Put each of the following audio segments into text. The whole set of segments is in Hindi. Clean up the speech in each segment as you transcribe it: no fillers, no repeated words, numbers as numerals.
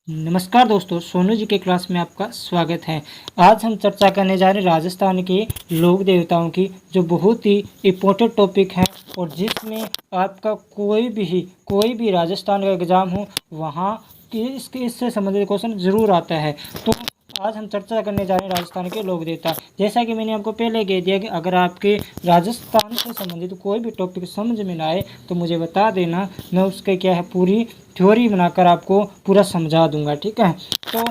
नमस्कार दोस्तों, सोनू जी के क्लास में आपका स्वागत है। आज हम चर्चा करने जा रहे हैं राजस्थान के लोक देवताओं की, जो बहुत ही इम्पोर्टेंट टॉपिक है और जिसमें आपका कोई भी राजस्थान का एग्ज़ाम हो वहाँ की इससे संबंधित क्वेश्चन ज़रूर आता है। तो आज हम चर्चा करने जा रहे हैं राजस्थान के लोक देवता। जैसा कि मैंने आपको पहले कह दिया कि अगर आपके राजस्थान से संबंधित कोई भी टॉपिक समझ में ना आए तो मुझे बता देना, मैं उसके क्या है पूरी थ्योरी बनाकर आपको पूरा समझा दूंगा। ठीक है, तो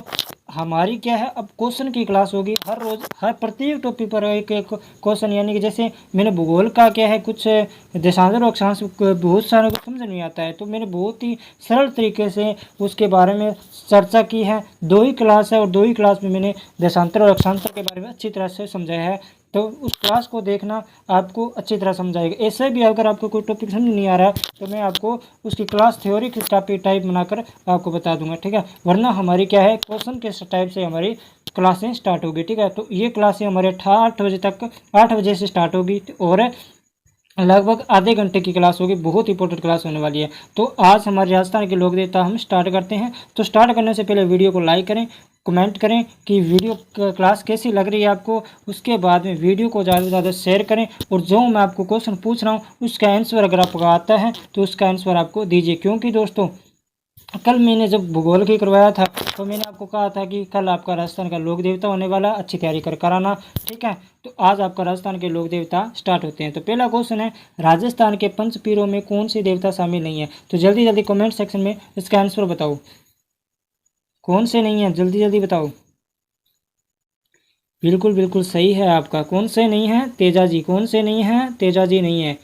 हमारी क्या है अब क्वेश्चन की क्लास होगी। हर रोज़ हर प्रत्येक टॉपिक पर एक एक क्वेश्चन, यानी कि जैसे मैंने भूगोल का क्या है कुछ देशांतर और अक्षांश बहुत सारे को समझ नहीं आता है, तो मैंने बहुत ही सरल तरीके से उसके बारे में चर्चा की है। 2 ही क्लास है और 2 ही क्लास में मैंने देशांतर और अक्षांतर के बारे में अच्छी तरह से समझाया है, तो उस क्लास को देखना, आपको अच्छी तरह समझाएगा। ऐसे भी अगर आपको कोई टॉपिक समझ नहीं आ रहा तो मैं आपको उसकी क्लास थ्योरी की टाइप बनाकर आपको बता दूंगा। ठीक है, वरना हमारी क्या है क्वेश्चन के टाइप से हमारी क्लासें स्टार्ट होगी। ठीक है, तो ये क्लासें हमारे 8 बजे तक 8 बजे से स्टार्ट होगी और लगभग आधे घंटे की क्लास होगी। बहुत इंपॉर्टेंट क्लास होने वाली है। तो आज हमारे राजस्थान के लोक देवता हम स्टार्ट करते हैं। तो स्टार्ट करने से पहले वीडियो को लाइक करें, कमेंट करें कि वीडियो क्लास कैसी लग रही है आपको। उसके बाद में वीडियो को ज़्यादा से ज़्यादा शेयर करें और जो मैं आपको क्वेश्चन पूछ रहा हूँ उसका आंसर अगर आपको आता है तो उसका आंसर आपको दीजिए। क्योंकि दोस्तों कल मैंने जब भूगोल की करवाया था तो मैंने आपको कहा था कि कल आपका राजस्थान का लोक देवता होने वाला, अच्छी तैयारी कर कराना। ठीक है, तो आज आपका राजस्थान के लोक देवता स्टार्ट होते हैं। तो पहला क्वेश्चन है, राजस्थान के पंच पीरों में कौन सी देवता शामिल नहीं है? तो जल्दी जल्दी कमेंट सेक्शन में इसका आंसर बताओ, कौन से नहीं है, जल्दी जल्दी बताओ। बिल्कुल बिल्कुल सही है आपका। कौन से नहीं है? तेजा जी। कौन से नहीं है? तेजा जी नहीं है।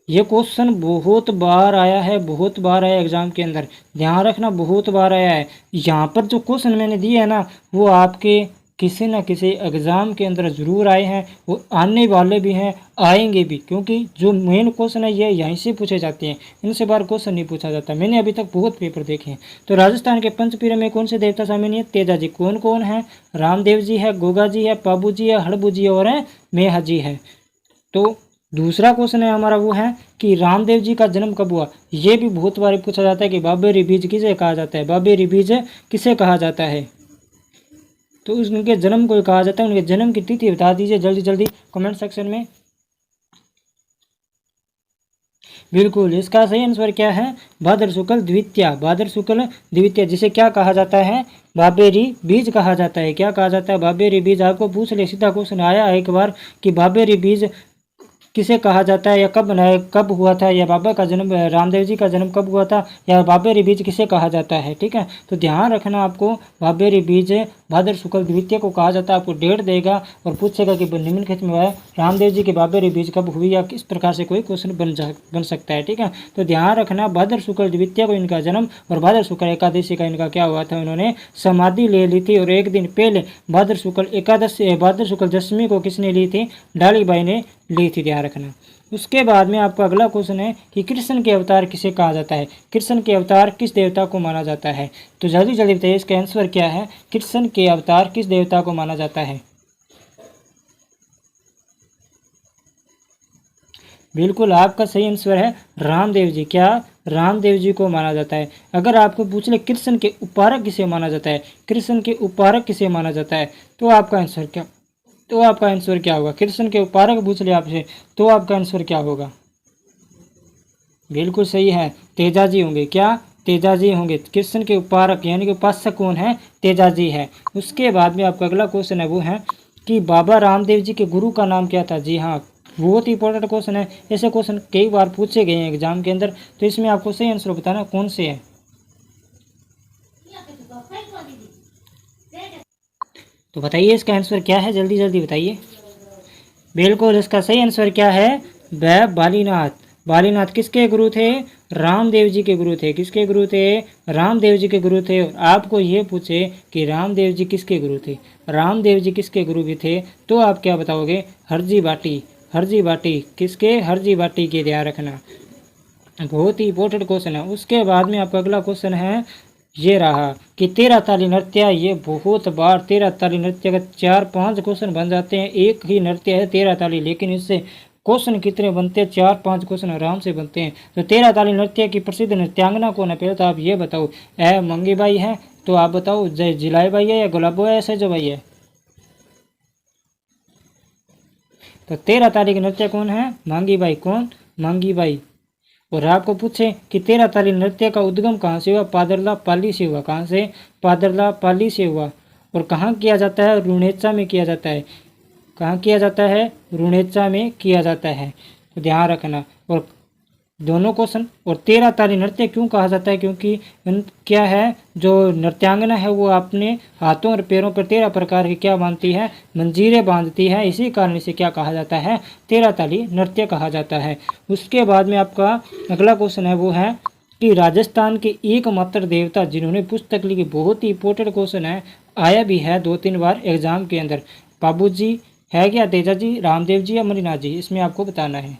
ये क्वेश्चन बहुत बार आया है, बहुत बार आया एग्जाम के अंदर, ध्यान रखना, बहुत बार आया है। यहाँ पर जो क्वेश्चन मैंने दिए है ना, वो आपके किसी न किसी एग्ज़ाम के अंदर ज़रूर आए हैं, वो आने वाले भी हैं, आएंगे भी, क्योंकि जो मेन क्वेश्चन है ये यहीं से पूछे जाते हैं, इनसे बार क्वेश्चन नहीं पूछा जाता। मैंने अभी तक बहुत पेपर देखे हैं। तो राजस्थान के पंचपीर में कौन से देवता शामिल है? तेजा जी। कौन कौन है? रामदेव जी है, गोगा जी है, पाबू जी है, हड़बू जी है और मेहा जी है। तो दूसरा क्वेश्चन है हमारा वो है कि रामदेव जी का जन्म कब हुआ? ये भी बहुत बार पूछा जाता है कि बाबेरी बीज किसे कहा जाता है? बाबेरी बीज किसे कहा जाता है? तो उनके जन्म को कहा जाता है। उनके जन्म की तिथि बता दीजिए जल्दी जल्दी कमेंट सेक्शन में। बिल्कुल, इसका सही आंसर क्या है? भाद्र शुक्ल द्वितीया। भाद्र शुक्ल द्वितीया, जिसे क्या कहा जाता है? बाबेरी बीज कहा जाता है। क्या कहा जाता है? बाबेरी बीज। आपको पूछ ले, सीधा क्वेश्चन आया एक बार कि बाबेरी बीज किसे कहा जाता है, या कब बनाया, कब हुआ था, या बाबा का जन्म, रामदेव जी का जन्म कब हुआ था, या बाबेरी बीज किसे कहा जाता है? ठीक है, तो ध्यान रखना, आपको बाबेरी बीज भाद्र शुक्ल द्वितीय को कहा जाता है। आपको डेट देगा और पूछेगा कि निम्नलिखित में है रामदेव जी की बाबेरी बीज कब हुई, या किस प्रकार से कोई क्वेश्चन बन सकता है। ठीक है, तो ध्यान रखना, भाद्र शुक्ल द्वितीय को इनका जन्म और भाद्र शुक्ल एकादशी का इनका क्या हुआ था? उन्होंने समाधि ले ली थी। और एक दिन पहले भाद्र शुक्ल एकादशी, भाद्र शुक्ल दशमी को किसने ली थी? डालीबाई ने ली थी, ध्यान रखना। उसके बाद में आपका अगला क्वेश्चन है कि कृष्ण के अवतार किसे कहा जाता है? कृष्ण के अवतार किस देवता को माना जाता है? तो जल्दी जल्दी बताइए, इसका आंसर क्या है? कृष्ण के अवतार किस देवता को माना जाता है? बिल्कुल, आपका सही आंसर है रामदेव जी। क्या? रामदेव जी को माना जाता है। अगर आपको पूछ ले कृष्ण के उपारक किसे माना जाता है, कृष्ण के उपारक किसे माना जाता है, तो आपका आंसर क्या, तो आपका आंसर क्या होगा? कृष्ण के उपारक पूछ ले आपसे तो आपका आंसर क्या होगा? बिल्कुल सही है, तेजा जी होंगे। क्या? तेजा जी होंगे। कृष्ण के उपारक यानी कि उपासक कौन है? तेजा जी है। उसके बाद में आपका अगला क्वेश्चन है वो है कि बाबा रामदेव जी के गुरु का नाम क्या था? जी हाँ, बहुत ही इंपॉर्टेंट क्वेश्चन है। ऐसे क्वेश्चन कई बार पूछे गए हैं एग्जाम के अंदर, तो इसमें आपको सही आंसर बताना कौन से है। तो बताइए इसका आंसर क्या है, जल्दी जल्दी बताइए। बिल्कुल, इसका सही आंसर क्या है? वह बालीनाथ। बालीनाथ किसके गुरु थे? रामदेव जी के गुरु थे। किसके गुरु थे? रामदेव जी के गुरु थे। और आपको ये पूछे कि रामदेव जी किसके गुरु थे, रामदेव जी किसके गुरु भी थे, तो आप क्या बताओगे? हरजी बाटी। हरजी बाटी किसके? हरजी बाटी के, ध्यान रखना, बहुत ही इंपॉर्टेंट क्वेश्चन है। उसके बाद में आपका अगला क्वेश्चन है ये रहा कि तेरह ताली नृत्य। ये बहुत बार तेरह ताली नृत्य का 4-5 क्वेश्चन बन जाते हैं। एक ही नृत्य है तेरह ताली, लेकिन इससे क्वेश्चन कितने बनते हैं? 4-5 क्वेश्चन आराम से बनते हैं। तो 13 ताली नृत्य की प्रसिद्ध नृत्यांगना कौन है? पहले तो आप ये बताओ। मंगी बाई है, तो आप बताओ जय जिलाई बाई है या गुलाबो है या सैजो बाई है? तो 13 ताली की नृत्य कौन है? मांगी बाई। कौन? मांगी बाई। और आपको पूछे कि 13 ताली नृत्य का उद्गम कहाँ से हुआ? पादरला पाली से हुआ। कहाँ से? पादरला पाली से हुआ। और कहाँ किया जाता है? रुणेचा में किया जाता है। कहाँ किया जाता है? रुणेचा में किया जाता है। तो ध्यान रखना। और दोनों क्वेश्चन। और 13 ताली नृत्य क्यों कहा जाता है? क्योंकि क्या है, जो नृत्यांगना है वो अपने हाथों और पैरों पर 13 प्रकार की क्या बांधती है? मंजीरें बांधती है। इसी कारण इसे क्या कहा जाता है? 13 ताली नृत्य कहा जाता है। उसके बाद में आपका अगला क्वेश्चन है वो है कि राजस्थान के एकमात्र देवता जिन्होंने पुस्तक लिखी, बहुत ही इंपॉर्टेंट क्वेश्चन है, आया भी है 2-3 बार एग्जाम के अंदर। बाबू जी है क्या? तेजा जी, रामदेव जी या मणिनाथ जी? इसमें आपको बताना है।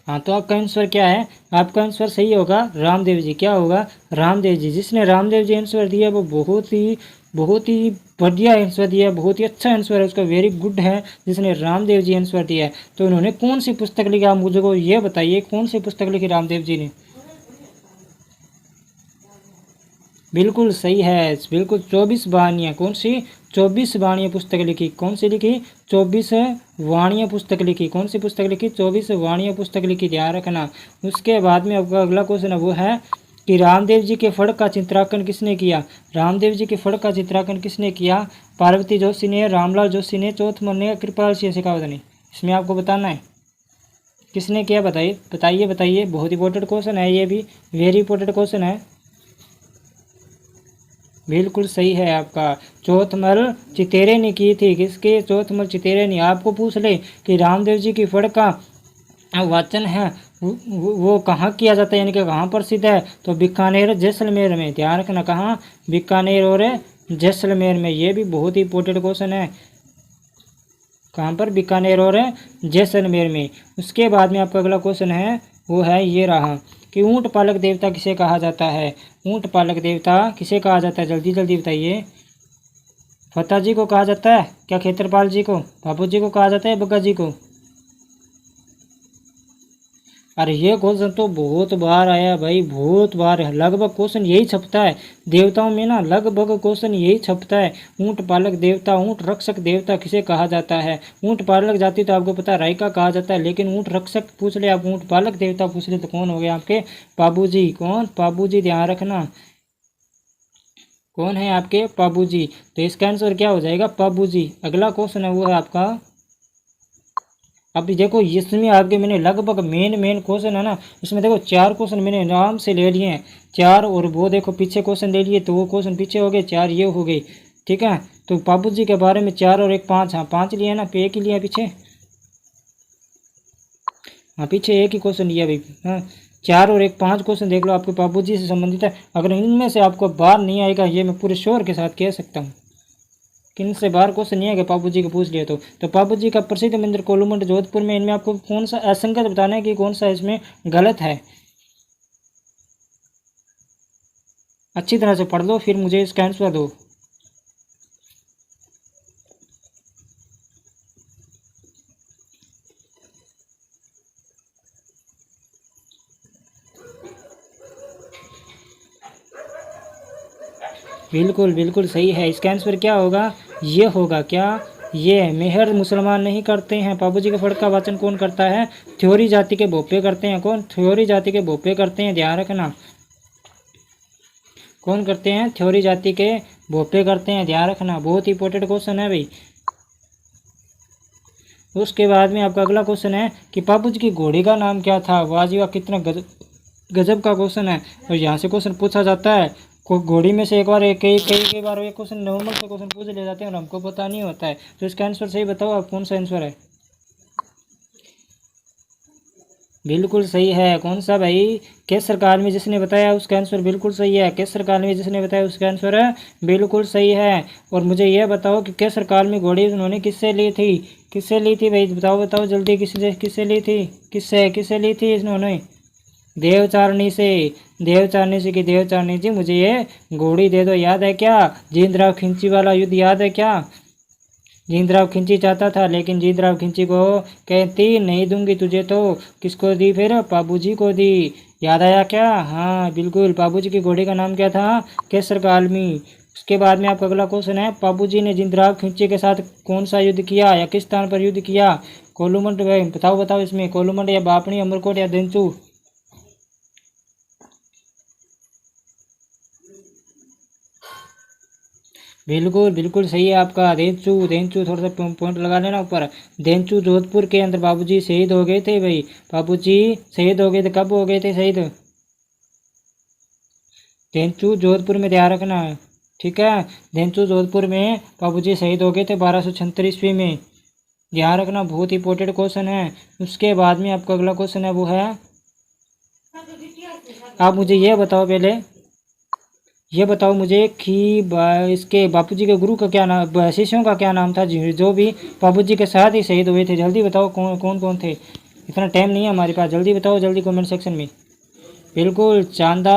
हाँ, तो आपका आंसर क्या है? आपका आंसर सही होगा रामदेव जी। क्या होगा? रामदेव जी। जिसने रामदेव जी आंसर दिया वो बहुत ही बढ़िया आंसर दिया, बहुत ही अच्छा आंसर है उसका, वेरी गुड है जिसने रामदेव जी आंसर दिया है। तो उन्होंने कौन सी पुस्तक लिखी? आप मुझे को ये बताइए, कौन सी पुस्तक लिखी रामदेव जी ने? बिल्कुल सही है, बिल्कुल 24 वाणियाँ। कौन सी? 24 वाणियाँ पुस्तक लिखी। कौन सी लिखी? 24 वाणियाँ पुस्तक लिखी। कौन सी पुस्तक लिखी? 24 वाणियाँ पुस्तक लिखी। ध्यान रखना। उसके बाद में आपका अगला क्वेश्चन है वो है कि रामदेव जी के फड़ का चित्रांकन किसने किया? रामदेव जी के फड़ का चित्रांकन किसने किया? पार्वती जोशी ने, रामलाल जोशी ने, चौथमल ने, कृपाल सिंह शेखावत ने? इसमें आपको बताना है किसने किया। बताइए बताइए बताइए। बहुत इंपॉर्टेंट क्वेश्चन है ये भी, वेरी इंपॉर्टेंट क्वेश्चन है। बिल्कुल सही है आपका। चौथमल चितेरे ने की थी। किसके? चौथमल चितेरे ने। आपको पूछ ले कि रामदेव जी की फड़ का वाचन है वो कहाँ किया जाता है, यानी कि कहाँ प्रसिद्ध है? तो बीकानेर जैसलमेर में। ध्यान रखना, कहाँ? बीकानेर और जैसलमेर में। ये भी बहुत ही इंपॉर्टेंट क्वेश्चन है। कहाँ पर? बीकानेर और जैसलमेर में। उसके बाद में आपका अगला क्वेश्चन है वो है ये रहा कि ऊंट पालक देवता किसे कहा जाता है? ऊंट पालक देवता किसे कहा जाता है? जल्दी जल्दी बताइए। फतेह जी को कहा जाता है क्या? खेत्रपाल जी को? बाबू जी को कहा जाता है? बग्गा जी को? अरे ये क्वेश्चन तो बहुत बार आया भाई, बहुत बार है। लगभग क्वेश्चन यही छपता है देवताओं में ना, लगभग क्वेश्चन यही छपता है। ऊंट पालक देवता, ऊंट रक्षक देवता किसे कहा जाता है? ऊंट पालक जाति तो आपको पता है रायका कहा जाता है, लेकिन ऊंट रक्षक पूछ ले आप, ऊंट पालक देवता पूछ ले तो कौन हो गए आपके? बाबू जी। कौन? बाबू जी। ध्यान रखना, कौन है आपके? बाबू जी। तो इसका आंसर क्या हो जाएगा? बाबू जी। अगला क्वेश्चन है वो है आपका, अभी देखो इसमें आपके मैंने लगभग मेन क्वेश्चन है ना, इसमें देखो 4 क्वेश्चन मैंने आराम से ले लिए हैं। 4 और वो देखो पीछे क्वेश्चन ले लिए, तो वो क्वेश्चन पीछे हो गए, 4 ये हो गई। ठीक है, तो बाबू जी के बारे में 4 और 1 5। हाँ 5 लिए ना, पे 1 ही लिया पीछे। हाँ पीछे 1 ही क्वेश्चन लिया भाई। हाँ 4 और 1 5 क्वेश्चन देख लो, आपके बाबू जी से संबंधित है। अगर इनमें से आपको बाहर नहीं आएगा, ये मैं पूरे श्योर के साथ कह सकता हूँ, किन से बाहर क्वेश्चन नहीं है कि पापू जी को पूछ लिया। तो पापू जी का प्रसिद्ध मंदिर कोलुमंड जोधपुर में, इनमें आपको कौन सा असंगत बताना है कि कौन सा इसमें गलत है। अच्छी तरह से पढ़ लो, फिर मुझे इसका आंसर दो। बिल्कुल बिल्कुल सही है। इसका आंसर क्या होगा? ये होगा क्या? ये मेहर मुसलमान नहीं करते हैं। बाबू जी के फड़ का वाचन कौन करता है? थ्योरी जाति के भोपे करते हैं। कौन? थ्योरी जाति के भोपे करते हैं। ध्यान रखना, कौन करते हैं? थ्योरी जाति के भोपे करते हैं। ध्यान रखना, बहुत ही इंपॉर्टेंट क्वेश्चन है भाई। उसके बाद में आपका अगला क्वेश्चन है कि बाबू जी की घोड़ी का नाम क्या था? वाह जी वाह, कितना गजब का क्वेश्चन है। और यहाँ से क्वेश्चन पूछा जाता है, को घोड़ी में से एक बार कई बार ये क्वेश्चन नॉर्मल से क्वेश्चन पूछ ले जाते हैं और हमको पता नहीं होता है। तो इसका आंसर सही बताओ आप, कौन सा आंसर है? बिल्कुल सही है। कौन सा भाई? केसर काल में जिसने बताया उसका आंसर बिल्कुल सही है। केसर काल में जिसने बताया उसका आंसर है बिल्कुल सही है। और मुझे यह बताओ कि केसर काल में घोड़ी उन्होंने किससे ली थी? किससे ली थी भाई? बताओ बताओ जल्दी, किससे किससे ली थी? किससे किससे ली थी इन्होंने? देवचारणी से। देवचारणी से कि देवचारणी जी मुझे ये घोड़ी दे दो। याद है क्या जींदराव खिंची वाला युद्ध? याद है क्या? जींदराव खिंची चाहता था, लेकिन जींदराव खिंची को कहती नहीं दूंगी तुझे। तो किसको दी फिर? बाबूजी को दी। याद आया क्या? हाँ बिल्कुल। बाबूजी की घोड़ी का नाम क्या था? केसर कालमी। उसके बाद में आपका अगला क्वेश्चन है, बाबूजी ने जींदराव खिंची के साथ कौन सा युद्ध किया या किस स्थान पर युद्ध किया? कोलूमंड। बताओ बताओ इसमें कोलूमंड या बापणी, अमरकोट या देंचू? बिल्कुल बिल्कुल सही है आपका। देंचू। देंचू थोड़ा सा पॉइंट लगा लेना ऊपर। देंचू जोधपुर के अंदर बाबूजी शहीद हो गए थे भाई। बाबूजी शहीद हो गए थे। कब हो गए थे शहीद? देंचू जोधपुर में, ध्यान रखना है ठीक है। देंचू जोधपुर में बाबूजी शहीद हो गए थे 1276 ईस्वी में। ध्यान रखना, बहुत इंपॉर्टेंट क्वेश्चन है। उसके बाद में आपका अगला क्वेश्चन है वो है, आप मुझे ये बताओ पहले, ये बताओ मुझे कि इसके बापूजी के गुरु का क्या नाम, शिष्यों का क्या नाम था जो भी बापूजी के साथ ही शहीद हुए थे? जल्दी बताओ कौन कौन कौन थे। इतना टाइम नहीं है हमारे पास, जल्दी बताओ जल्दी कमेंट सेक्शन में। बिल्कुल, चांदा,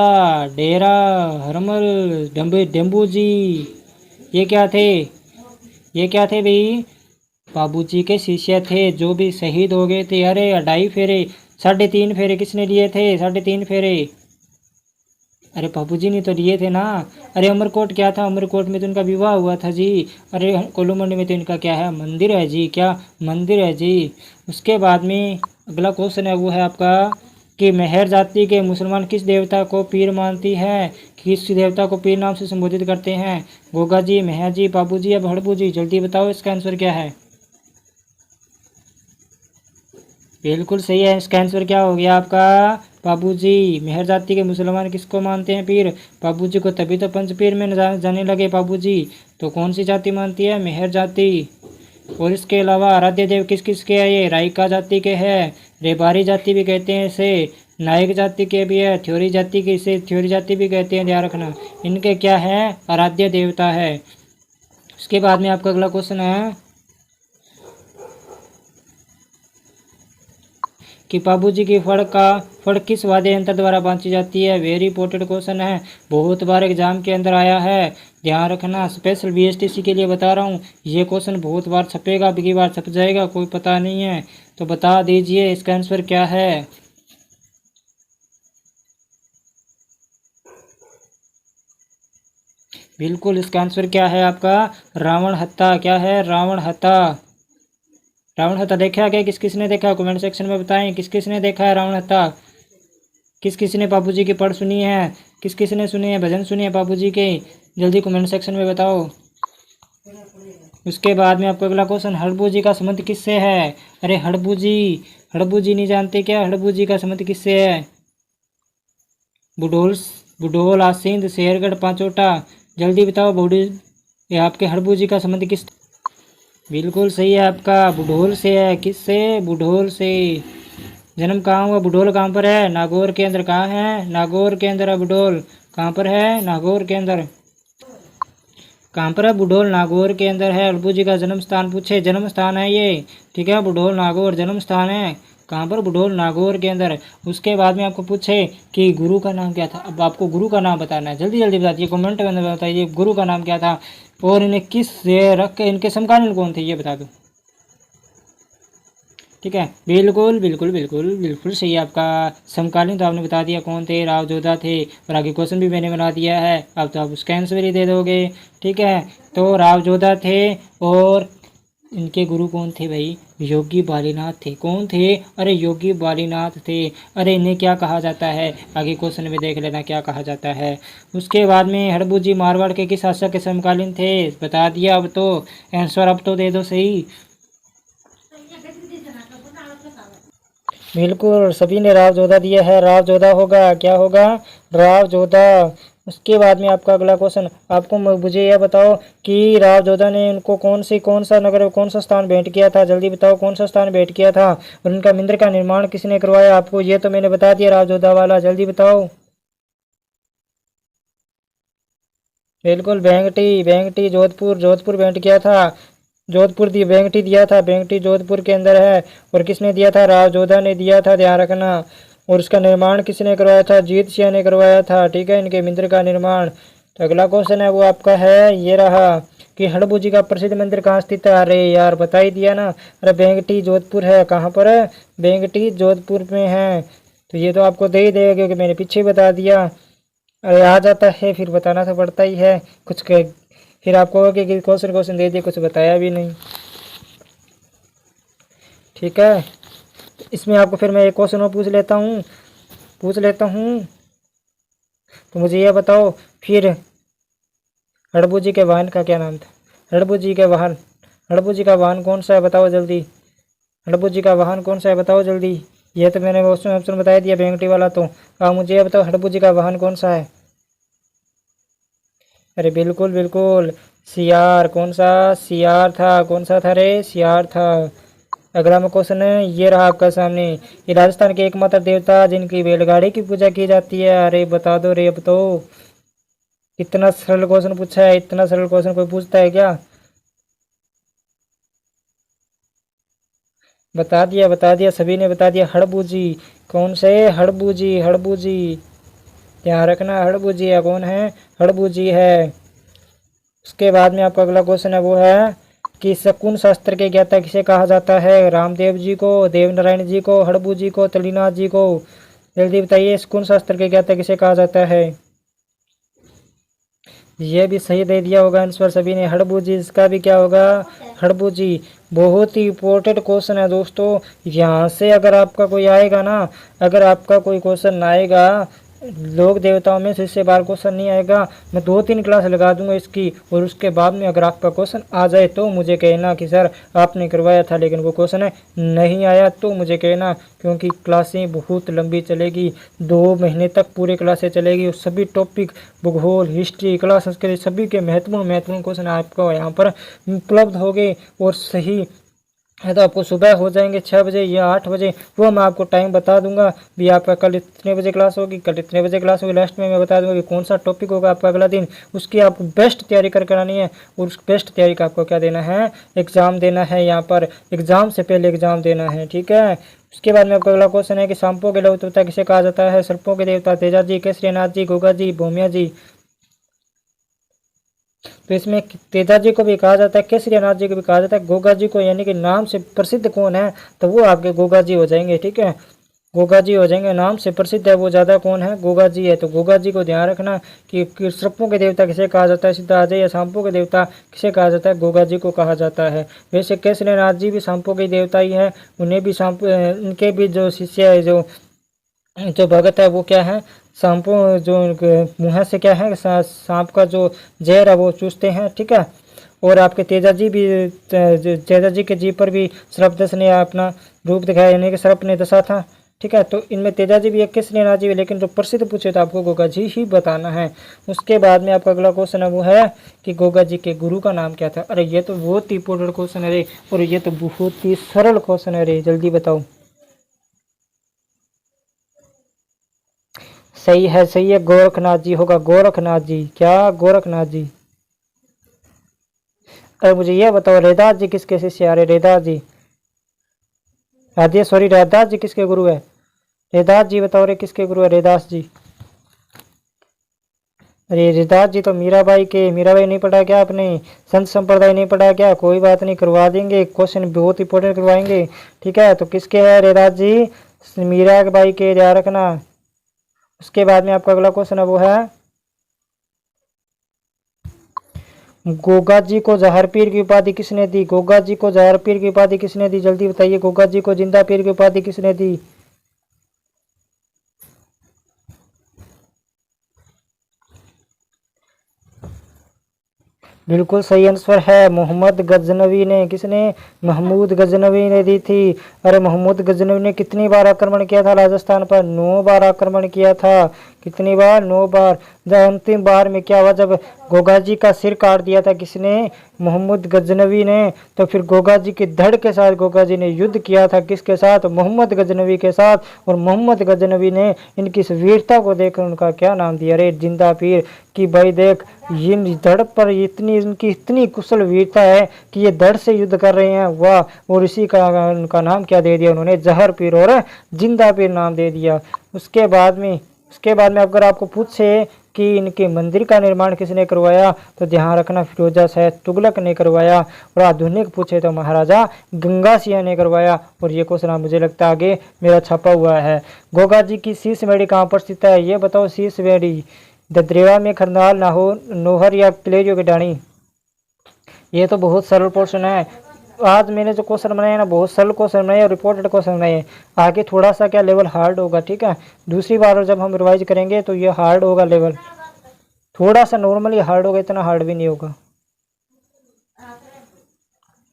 डेरा, हरमल, डम्बू जी। ये क्या थे? ये क्या थे भाई? बाबूजी के शिष्य थे जो भी शहीद हो गए थे। अरे 2.5 फेरे, 3.5 फेरे किसने लिए थे? 3.5 फेरे। अरे बाबूजी ने तो लिए थे ना। अरे अमरकोट क्या था? अमरकोट में तो इनका विवाह हुआ था जी। अरे कोलूमंडी में तो इनका क्या है? मंदिर है जी। क्या मंदिर है जी। उसके बाद में अगला क्वेश्चन है वो है आपका कि मेहर जाति के मुसलमान किस देवता को पीर मानती है? किस देवता को पीर नाम से संबोधित करते हैं? गोगा जी, मेहर जी, बाबू जी या भड़बू जी? जल्दी बताओ इसका आंसर क्या है। बिल्कुल सही है। इसका आंसर क्या हो गया आपका? बाबूजी। मेहर जाति के मुसलमान किसको मानते हैं पीर? बाबूजी को। तभी तो पंच पीर में जाने लगे बाबूजी। तो कौन सी जाति मानती है? मेहर जाति। और इसके अलावा आराध्य देव किस किस के है? ये रायका जाति के हैं। रेबारी जाति भी कहते हैं इसे। नायक जाति के भी है। थ्योरी जाति के, इसे थ्योरी जाति भी कहते हैं, ध्यान रखना। इनके क्या है? आराध्य देवता है। उसके बाद में आपका अगला क्वेश्चन है कि बाबूजी की फड़ किस वाद्य यंत्र द्वारा बांधी जाती है? वेरी इंपॉर्टेंट क्वेश्चन है, बहुत बार एग्जाम के अंदर आया है, ध्यान रखना। स्पेशल बीएसटीसी के लिए बता रहा हूँ, ये क्वेश्चन बहुत बार छपेगा, बिगी बार छप जाएगा, कोई पता नहीं है तो बता दीजिए इसका आंसर क्या है। बिल्कुल, इसका आंसर क्या है आपका? रावण हत्था। क्या है? रावण हत्था। रावण हत्था देखा है क्या? किस किस ने देखा? कमेंट सेक्शन में बताएं किस किस ने देखा है रावण हत्था। किस किस ने बाबूजी की पढ़ सुनी है? किस किस ने सुनी है, भजन सुनी है बाबूजी के? जल्दी कमेंट सेक्शन में बताओ। उसके बाद में आपको अगला क्वेश्चन, हड़बू जी का संबंध किससे है? अरे हड़बू जी, हड़बू जी नहीं जानते क्या? हड़बू जी का संबंध किससे है? बुढोल, बुढोल, आसींद, शेरगढ़, पांचोटा? जल्दी बताओ बूढ़ी, ये आपके हड़बू जी का संबंध किस? बिल्कुल सही है आपका, बुढोल से है। किससे? बुढोल से। जन्म कहाँ हुआ? बुढोल कहाँ पर है? नागौर के अंदर। कहाँ है? नागौर के अंदर है बुढोल। कहाँ पर है? नागौर के अंदर। कहाँ पर है? बुढोल नागौर के अंदर है। अल्बू जी का जन्म स्थान पूछे, जन्म स्थान है ये, ठीक है, बुढोल नागौर जन्म स्थान है। कहाँ पर? बुढोल नागौर के अंदर। उसके बाद में आपको पूछे कि गुरु का नाम क्या था? अब आपको गुरु का नाम बताना है, जल्दी जल्दी बताइए, कमेंट में बताइए गुरु का नाम क्या था और इन्हें किस से रख के, इनके समकालीन कौन थे ये बता दो, ठीक है। बिल्कुल बिल्कुल बिल्कुल बिल्कुल सही है आपका। समकालीन तो आपने बता दिया कौन थे, राव जोधा थे, और आगे क्वेश्चन भी मैंने बना दिया है, अब तो आप उसका आंसर ही दे दोगे, ठीक है। तो राव जोधा थे और इनके गुरु कौन थे भाई? योगी बालीनाथ थे। कौन थे? अरे योगी बालीनाथ थे। अरे इन्हें क्या कहा जाता है? आगे क्वेश्चन में देख लेना क्या कहा जाता है। उसके बाद में हड़बू जी मारवाड़ के किस शासक के समकालीन थे? बता दिया, अब तो आंसर अब तो दे दो सही। बिल्कुल, सभी ने राव जोधा दिया है, राव जोधा होगा। क्या होगा? राव जोधा। उसके बाद में आपका अगला क्वेश्चन, आपको मुझे यह बताओ कि राव जोधा ने उनको कौन सा नगर, कौन सा स्थान भेंट किया था? जल्दी बताओ कौन सा स्थान भेंट किया था और उनका मंदिर का निर्माण किसने करवाया? आपको ये तो मैंने बता दिया राव जोधा वाला, जल्दी बताओ। बिल्कुल, वेंगटी, वेंगटी जोधपुर, जोधपुर भेंट किया था। जोधपुर दी वेंगटी दिया था, वेंगटी जोधपुर के अंदर है। और किसने दिया था? राव जोधा ने दिया था, ध्यान रखना। और उसका निर्माण किसने करवाया था? जीत सिंह ने करवाया था। ठीक है, इनके मंदिर का निर्माण। तो अगला क्वेश्चन है वो आपका है ये रहा कि हड़बू जी का प्रसिद्ध मंदिर कहाँ स्थित है? अरे यार बता ही दिया ना। अरे बेंगटी जोधपुर है। कहाँ पर है? बेंगटी जोधपुर में है। तो ये तो आपको दे ही देगा क्योंकि मैंने पीछे बता दिया। अरे आ जाता है फिर बताना तो पड़ता ही है कुछ फिर आपको कि क्वेश्चन क्वेश्चन दे दिए कुछ बताया भी नहीं। ठीक है, इसमें आपको फिर मैं एक क्वेश्चन और पूछ लेता हूँ। तो मुझे ये बताओ फिर हड़बू जी के वाहन का क्या नाम था? हड़बू जी का वाहन कौन सा है बताओ जल्दी। हड़बू जी का वाहन कौन सा है बताओ जल्दी। ये तो मैंने ऑप्शन बता दिया बेंगटी वाला। तो आप मुझे ये बताओ हड़बू जी का वाहन कौन सा है? अरे बिल्कुल बिल्कुल सियार। कौन सा? सियार था। कौन सा था रे? सियार था। अगला में क्वेश्चन है ये रहा आपका सामने। ये राजस्थान के एकमात्र देवता जिनकी बैलगाड़ी की पूजा की जाती है। अरे बता दो रे अब तो। इतना सरल क्वेश्चन पूछा है, इतना सरल क्वेश्चन कोई पूछता है क्या? बता दिया सभी ने बता दिया। हड़बू जी। कौन से? हड़बू जी। हड़बू जी ध्यान रखना, हड़बू जी है। कौन है? हड़बू जी है। उसके बाद में आपका अगला क्वेश्चन है वो है कि शकुन शास्त्र के ज्ञाता किसे कहा जाता है? रामदेव जी को, देवनारायण जी को, हड़बू जी को, तलीनाथ जी को? जल्दी बताइए शकुन शास्त्र के ज्ञाता किसे कहा जाता है? ये भी सही दे दिया होगा आंसर सभी ने। हड़बू जी। इसका भी क्या होगा? हड़बू जी। बहुत ही इंपॉर्टेंट क्वेश्चन है दोस्तों। यहाँ से अगर आपका कोई आएगा ना, अगर आपका कोई क्वेश्चन आएगा लोक देवताओं में से, इससे बार क्वेश्चन नहीं आएगा। मैं 2-3 क्लास लगा दूंगा इसकी, और उसके बाद में अगर आपका क्वेश्चन आ जाए तो मुझे कहना कि सर आपने करवाया था लेकिन वो क्वेश्चन है नहीं आया, तो मुझे कहना। क्योंकि क्लासें बहुत लंबी चलेगी, 2 महीने तक पूरी क्लासें चलेगी और सभी टॉपिक भूगोल, हिस्ट्री, कला, संस्कृत सभी के महत्वपूर्ण क्वेश्चन आपको यहाँ पर उपलब्ध होंगे। और सही है तो आपको सुबह हो जाएंगे 6 बजे या 8 बजे, वो मैं आपको टाइम बता दूंगा भी। आपका कल इतने बजे क्लास होगी, कल इतने बजे क्लास होगी। लास्ट में मैं बता दूंगा कि कौन सा टॉपिक होगा आपका अगला दिन। उसकी आपको बेस्ट तैयारी कर करानी है, और उस बेस्ट तैयारी का आपको क्या देना है? एग्ज़ाम देना है। यहाँ पर एग्ज़ाम से पहले एग्ज़ाम देना है। ठीक है, उसके बाद में आपका अगला क्वेश्चन है कि सांपों के लघु देवता किसे कहा जाता है? सर्पों के देवता तेजा जी, केसरीनाथ जी, गोगा जी, भूमिया जी। तो इसमें तेजा जी को भी कहा जाता है, केसरीनाथ जी को भी कहा जाता है, गोगा जी को यानी कि नाम से प्रसिद्ध कौन है तो वो आपके गोगा जी हो जाएंगे। ठीक है, गोगा जी हो जाएंगे। नाम से प्रसिद्ध है वो ज़्यादा कौन है? गोगा जी है। तो गोगा जी को ध्यान रखना कि सर्पों के देवता किसे कहा जाता है? सीधा आ जाइए। सांपों के देवता किसे कहा जाता है? गोगा जी को कहा जाता है। वैसे केसरीनाथ जी भी सांपों के देवता ही है। उन्हें भी सांप, उनके भी जो शिष्य है, जो भगत है वो क्या है? सांपों जो मुँह से क्या है सांप का जो जहर है वो चूसते हैं। ठीक है, और आपके तेजा जी भी, तेजा जी के जी पर भी सर्पदंश ने अपना रूप दिखाया, यानी कि सर्प ने दशा था। ठीक है, तो इनमें तेजा जी भी एक केसरीनाथ जी भी, लेकिन जो प्रसिद्ध पूछे तो आपको गोगा जी ही बताना है। उसके बाद में आपका अगला क्वेश्चन है वो है कि गोगा जी के गुरु का नाम क्या था? अरे ये तो बहुत ही इंपॉर्टेंट क्वेश्चन है रे, और ये तो बहुत ही सरल क्वेश्चन है रे, जल्दी बताओ। सही है, गोरखनाथ जी होगा। गोरखनाथ जी। क्या? गोरखनाथ जी। अरे मुझे ये बताओ रैदास जी किसके शिष्य आ रहे? रैदास जी, रैदास जी किसके गुरु है? रैदास जी बताओ रे किसके गुरु है रैदास जी? अरे रैदास जी तो मीराबाई नहीं पढ़ा क्या आपने? संत संप्रदाय नहीं पढ़ा क्या? कोई बात नहीं, करवा देंगे, क्वेश्चन बहुत इंपॉर्टेंट करवाएंगे। ठीक है, तो किसके है रैदास जी? मीराबाई के, ध्यान रखना। उसके बाद में आपका अगला क्वेश्चन है वो है गोगा जी को जहर पीर की उपाधि किसने दी? गोगा जी को जहर पीर की उपाधि किसने दी? जल्दी बताइए। गोगा जी को जिंदा पीर की उपाधि किसने दी? बिल्कुल सही आंसर है मोहम्मद गजनवी ने। किसने? महमूद गजनवी ने दी थी। अरे मोहम्मद गजनवी ने कितनी बार आक्रमण किया था राजस्थान पर? 9 बार आक्रमण किया था। कितनी बार? 9 बार। जब अंतिम बार में क्या हुआ, जब गोगा जी का सिर काट दिया था किसने? मोहम्मद गजनवी ने, तो फिर गोगा जी के धड़ के साथ गोगा जी ने युद्ध किया था, किसके साथ, मोहम्मद गजनवी के साथ। और मोहम्मद गजनवी ने इनकी इस वीरता को देखकर उनका क्या नाम दिया, अरे जिंदा पीर, कि भाई देख ये धड़ पर इतनी इनकी इतनी कुशल वीरता है कि ये धड़ से युद्ध कर रहे हैं, वाह। और इसी का उनका नाम क्या दे दिया उन्होंने, जहर पीर और जिंदा पीर नाम दे दिया। उसके बाद में अगर आपको पूछे कि इनके मंदिर का निर्माण किसने करवाया, तो ध्यान रखना फिरोजा शाह तुगलक ने करवाया। और आधुनिक पूछे तो महाराजा गंगा सिंह ने करवाया। और ये क्वेश्चन मुझे लगता है आगे मेरा छपा हुआ है। गोगा जी की शीश मेड़ी कहाँ पर स्थित है, ये बताओ। शीश मेड़ी ददरेवा में, खरनाल, नोहर या पिलेरियो की डाणी। ये तो बहुत सरल क्वेश्चन है। आज मैंने जो क्वेश्चन बनाए ना, बहुत सरल क्वेश्चन बनाए और रिपोर्टेड क्वेश्चन बनाए। आगे थोड़ा सा क्या लेवल हार्ड होगा, ठीक है। दूसरी बार जब हम रिवाइज करेंगे तो ये हार्ड होगा लेवल, थोड़ा सा नॉर्मली हार्ड होगा, इतना हार्ड भी नहीं होगा।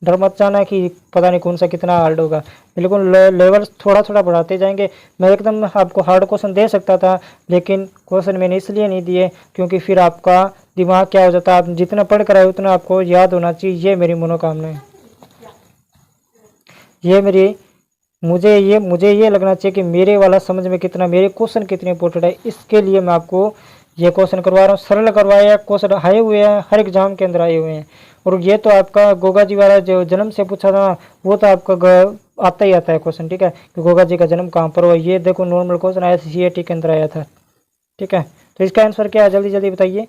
डर मत जाना कि पता नहीं कौन सा कितना हार्ड होगा, बिल्कुल लेवल थोड़ा थोड़ा बढ़ाते जाएंगे। मैं एकदम आपको हार्ड क्वेश्चन दे सकता था, लेकिन क्वेश्चन मैंने इसलिए नहीं दिए क्योंकि फिर आपका दिमाग क्या हो जाता है, आप जितना पढ़ कर आए उतना आपको याद होना चाहिए। ये मेरी मनोकामना है, ये मेरी मुझे ये लगना चाहिए कि मेरे वाला समझ में कितना, मेरे क्वेश्चन कितने इंपॉर्टेंट है। इसके लिए मैं आपको ये क्वेश्चन करवा रहा हूँ। सरल करवाया, क्वेश्चन आए हुए हैं, हर एग्जाम के अंदर आए हुए हैं। और ये तो आपका गोगा जी वाला जो जन्म से पूछा था, वो तो आपका आता ही आता है क्वेश्चन, ठीक है, कि गोगा जी का जन्म कहाँ पर हुआ। ये देखो नॉर्मल क्वेश्चन आया था, CAT के अंदर आया था, ठीक है। तो इसका आंसर क्या है, जल्दी जल्दी बताइए।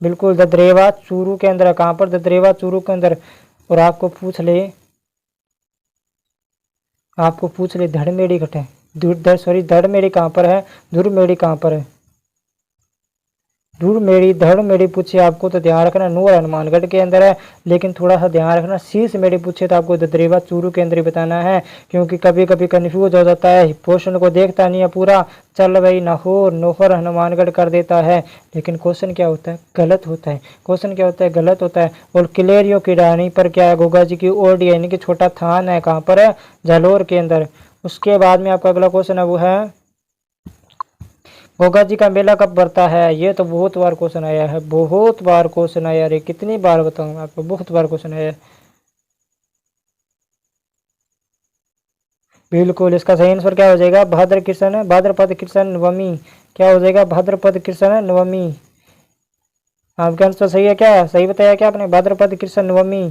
बिल्कुल ददरेवा चूरू के अंदर है। कहाँ पर, ददरेवा चूरू के अंदर। और आपको पूछ ले धड़मेड़ी घटे, धड़मेड़ी कहाँ पर है, धुरमेड़ी कहाँ पर है। धड़ मेरी पूछे आपको तो ध्यान रखना नूर हनुमानगढ़ के अंदर है। लेकिन थोड़ा सा ध्यान रखना, शीश मेरी पूछे तो आपको ददरेवा चूरू के अंदर ही बताना है, क्योंकि कभी कभी कन्फ्यूज हो जाता है, पोर्शन को देखता नहीं है पूरा, चल भाई नोहर हनुमानगढ़ कर देता है। लेकिन क्वेश्चन क्या होता है, गलत होता है। क्वेश्चन क्या होता है, गलत होता है। और किलेरियो की रानी पर क्या है, गोगा जी की ओडी यानी कि छोटा थान है, कहाँ पर है, जालोर के अंदर। उसके बाद में आपका अगला क्वेश्चन है वो है गोगा जी का मेला कब भरता है। ये तो बहुत बार क्वेश्चन आया है, बहुत बार क्वेश्चन आया। अरे कितनी बार बताऊं आपको, बहुत बार क्वेश्चन आया है। बिल्कुल इसका सही आंसर क्या हो जाएगा, भाद्रपद कृष्ण नवमी। क्या हो जाएगा, भाद्रपद कृष्ण नवमी। आपका आंसर सही है क्या, सही बताया क्या आपने, भाद्रपद कृष्ण नवमी।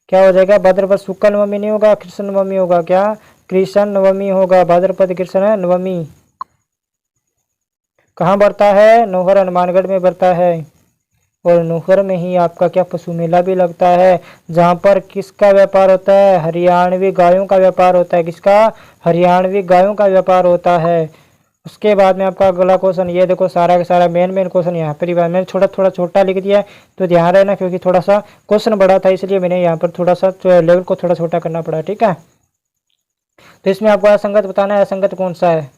क्या हो जाएगा, भाद्रपद शुक्ल नवमी नहीं होगा, कृष्ण नवमी होगा। क्या, कृष्ण नवमी होगा, भाद्रपद कृष्ण नवमी। कहाँ बढ़ता है, नौहर हनुमानगढ़ में बढ़ता है। और नौहर में ही आपका क्या पशु मेला भी लगता है, जहाँ पर किसका व्यापार होता है, हरियाणवी गायों का व्यापार होता है। किसका, हरियाणवी गायों का व्यापार होता है। उसके बाद में आपका अगला क्वेश्चन, ये देखो सारा का सारा मेन क्वेश्चन यहाँ पर ही मैंने थोड़ा छोटा लिख दिया है, तो ध्यान रहना, क्योंकि थोड़ा सा क्वेश्चन बड़ा था, इसलिए मैंने यहाँ पर थोड़ा सा लेवल को थोड़ा छोटा करना पड़ा, ठीक है। तो इसमें आपको असंगत बताना है, असंगत कौन सा है।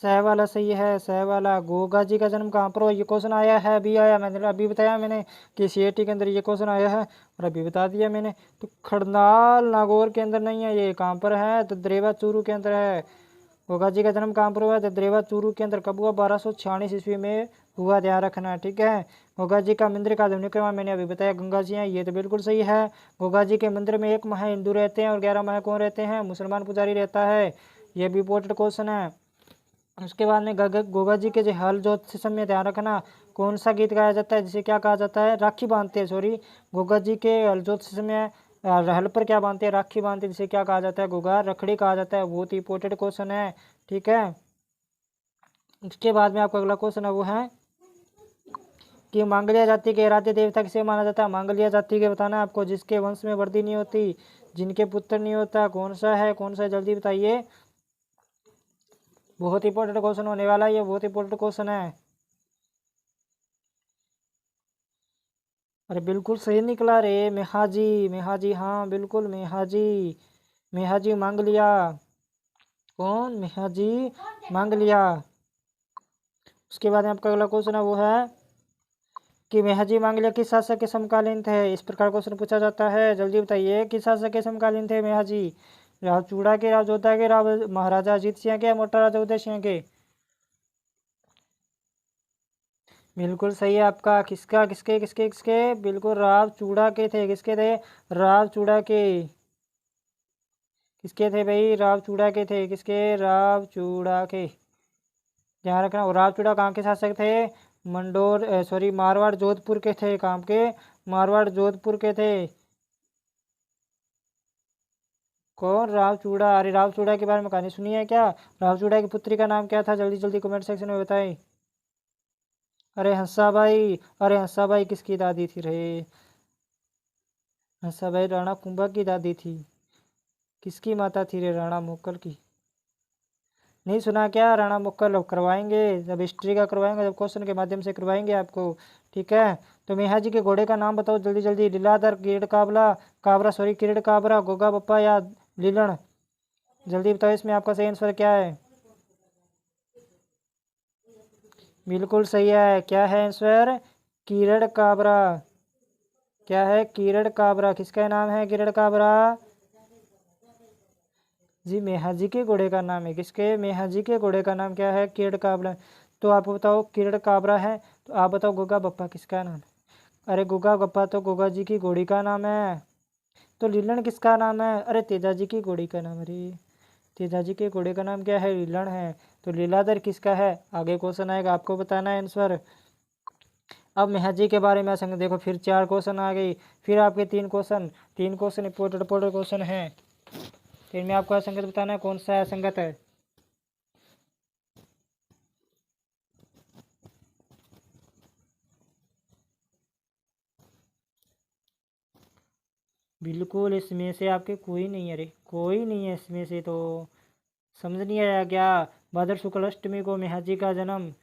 सह वाला सही है, सह वाला। गोगा जी का जन्म कहाँ पर हो, ये क्वेश्चन आया है, अभी आया, मैंने अभी बताया मैंने कि CAT के अंदर ये क्वेश्चन आया है, और अभी बता दिया मैंने। तो खड़नाल नागौर के अंदर नहीं है, ये कहाँ पर है, तो ददरेवा चूरू के अंदर है। गोगा जी का जन्म कहाँ पर हुआ, ददरेवा चूरू के अंदर। कब हुआ, 1246 ईस्वी में हुआ, ध्यान रखना, ठीक है। गोगा जी का मंदिर का आधुनिक नाम मैंने अभी बताया, गंगा जी हैं, ये तो बिल्कुल सही है। गोगा जी के मंदिर में 1 माह हिंदू रहते हैं और 11 माह कौन रहते हैं, मुसलमान पुजारी रहता है। ये भी इंपॉर्टेंट क्वेश्चन है। उसके बाद में गोगा जी के जो हल ज्योतिषम में ध्यान रखना, कौन सा गीत गाया जाता है, जिसे क्या कहा जाता है, राखी बांधते हैं, सॉरी, गोगा जी के हल ज्योतिषम में हल पर क्या बांधते हैं, राखी बांधते हैं, जिसे क्या कहा जाता है, गोगा रखड़ी कहा जाता है। बहुत ही इंपॉर्टेंट क्वेश्चन है, ठीक है। उसके बाद में आपका अगला क्वेश्चन है वो है कि मांगलिया जाति के आराध्य देवता किसे माना जाता है। मांगलिया जाति के बताना है आपको, जिसके वंश में वृद्धि नहीं होती, जिनके पुत्र नहीं होता, कौन सा है, कौन सा है, जल्दी बताइए। बहुत इंपॉर्टेंट क्वेश्चन होने वाला है, ये बहुत इंपॉर्टेंट क्वेश्चन है। अरे बिल्कुल सही निकला रे, मेहाजी, मेहाजी, हाँ बिल्कुल मेहाजी, मेहाजी मांग लिया। कौन, मेहाजी मांग लिया। उसके बाद में आपका अगला क्वेश्चन है वो है कि मेहाजी मांग लिया किस शासक के समकालीन थे। इस प्रकार क्वेश्चन पूछा जाता है, जल्दी बताइए, किस शासक के समकालीन थे मेहाजी। राव चूड़ा के, राव जोधा के, राव महाराजा अजीत सिंह के, मोटा राजा उदय सिंह के। बिल्कुल सही है आपका। किसका किसके किसके किसके बिल्कुल राव चूड़ा के थे। किसके थे? राव चूड़ा के। किसके थे भाई? राव चूड़ा के थे। किसके? राव चूड़ा के। ध्यान रखना। और राव चूड़ा कहाँ के शासक थे? सॉरी मारवाड़ जोधपुर के थे। कहाँ के? मारवाड़ जोधपुर के थे। कौन? राव चूड़ा। अरे राव चूड़ा के बारे में कहानी सुनी है क्या? राव चूड़ा की पुत्री का नाम क्या था? जल्दी जल्दी कमेंट सेक्शन में बताएं। अरे हंसाबाई। अरे हंसाबाई किसकी दादी थी रे? हंसाबाई राणा कुंभा की दादी थी। किसकी माता थी रे? राणा मोक्कल की। नहीं सुना क्या? राणा मोक्कल। अब करवाएंगे, जब हिस्ट्री का करवाएंगे, जब क्वेश्चन के माध्यम से करवाएंगे आपको। ठीक है। तो मेहा जी के घोड़े का नाम बताओ जल्दी जल्दी। लीलाधर, किरीट काबला, काबरा सॉरी किरीट काबरा, गोगा बप्पा या लीलन। जल्दी बताओ इसमें आपका सही आंसर क्या है? बिल्कुल सही है। क्या है आंसर? किरण काबरा। क्या है? किरण काबरा। किसका नाम है किरण काबरा? जी मेहा जी के घोड़े का नाम है। किसके? मेहा जी के घोड़े का नाम क्या है? किरण काबरा। तो आप बताओ किरण काबरा है। तो आप बताओ गोगा बप्पा किसका नाम है? अरे गोगा बप्पा तो गोगा जी की घोड़ी का नाम है। तो लीलन किसका नाम है? अरे तेजा जी की घोड़ी का नाम। अरे तेजा जी के घोड़े का नाम क्या है? लीलन है। तो लीलाधर किसका है? आगे क्वेश्चन आएगा, आपको बताना है आंसर। अब मेहजी के बारे में संगत देखो, फिर 4 क्वेश्चन आ गई। फिर आपके 3 क्वेश्चन इंपोर्टेंट इंपोर्टेंट क्वेश्चन है। तो इनमें आपको संगत बताना है कौन सा है संगत है। बिल्कुल इसमें से आपके कोई नहीं है रे, कोई नहीं है इसमें से। तो समझ नहीं आया क्या? भाद्र शुक्ल अष्टमी को मेहजी का जन्म,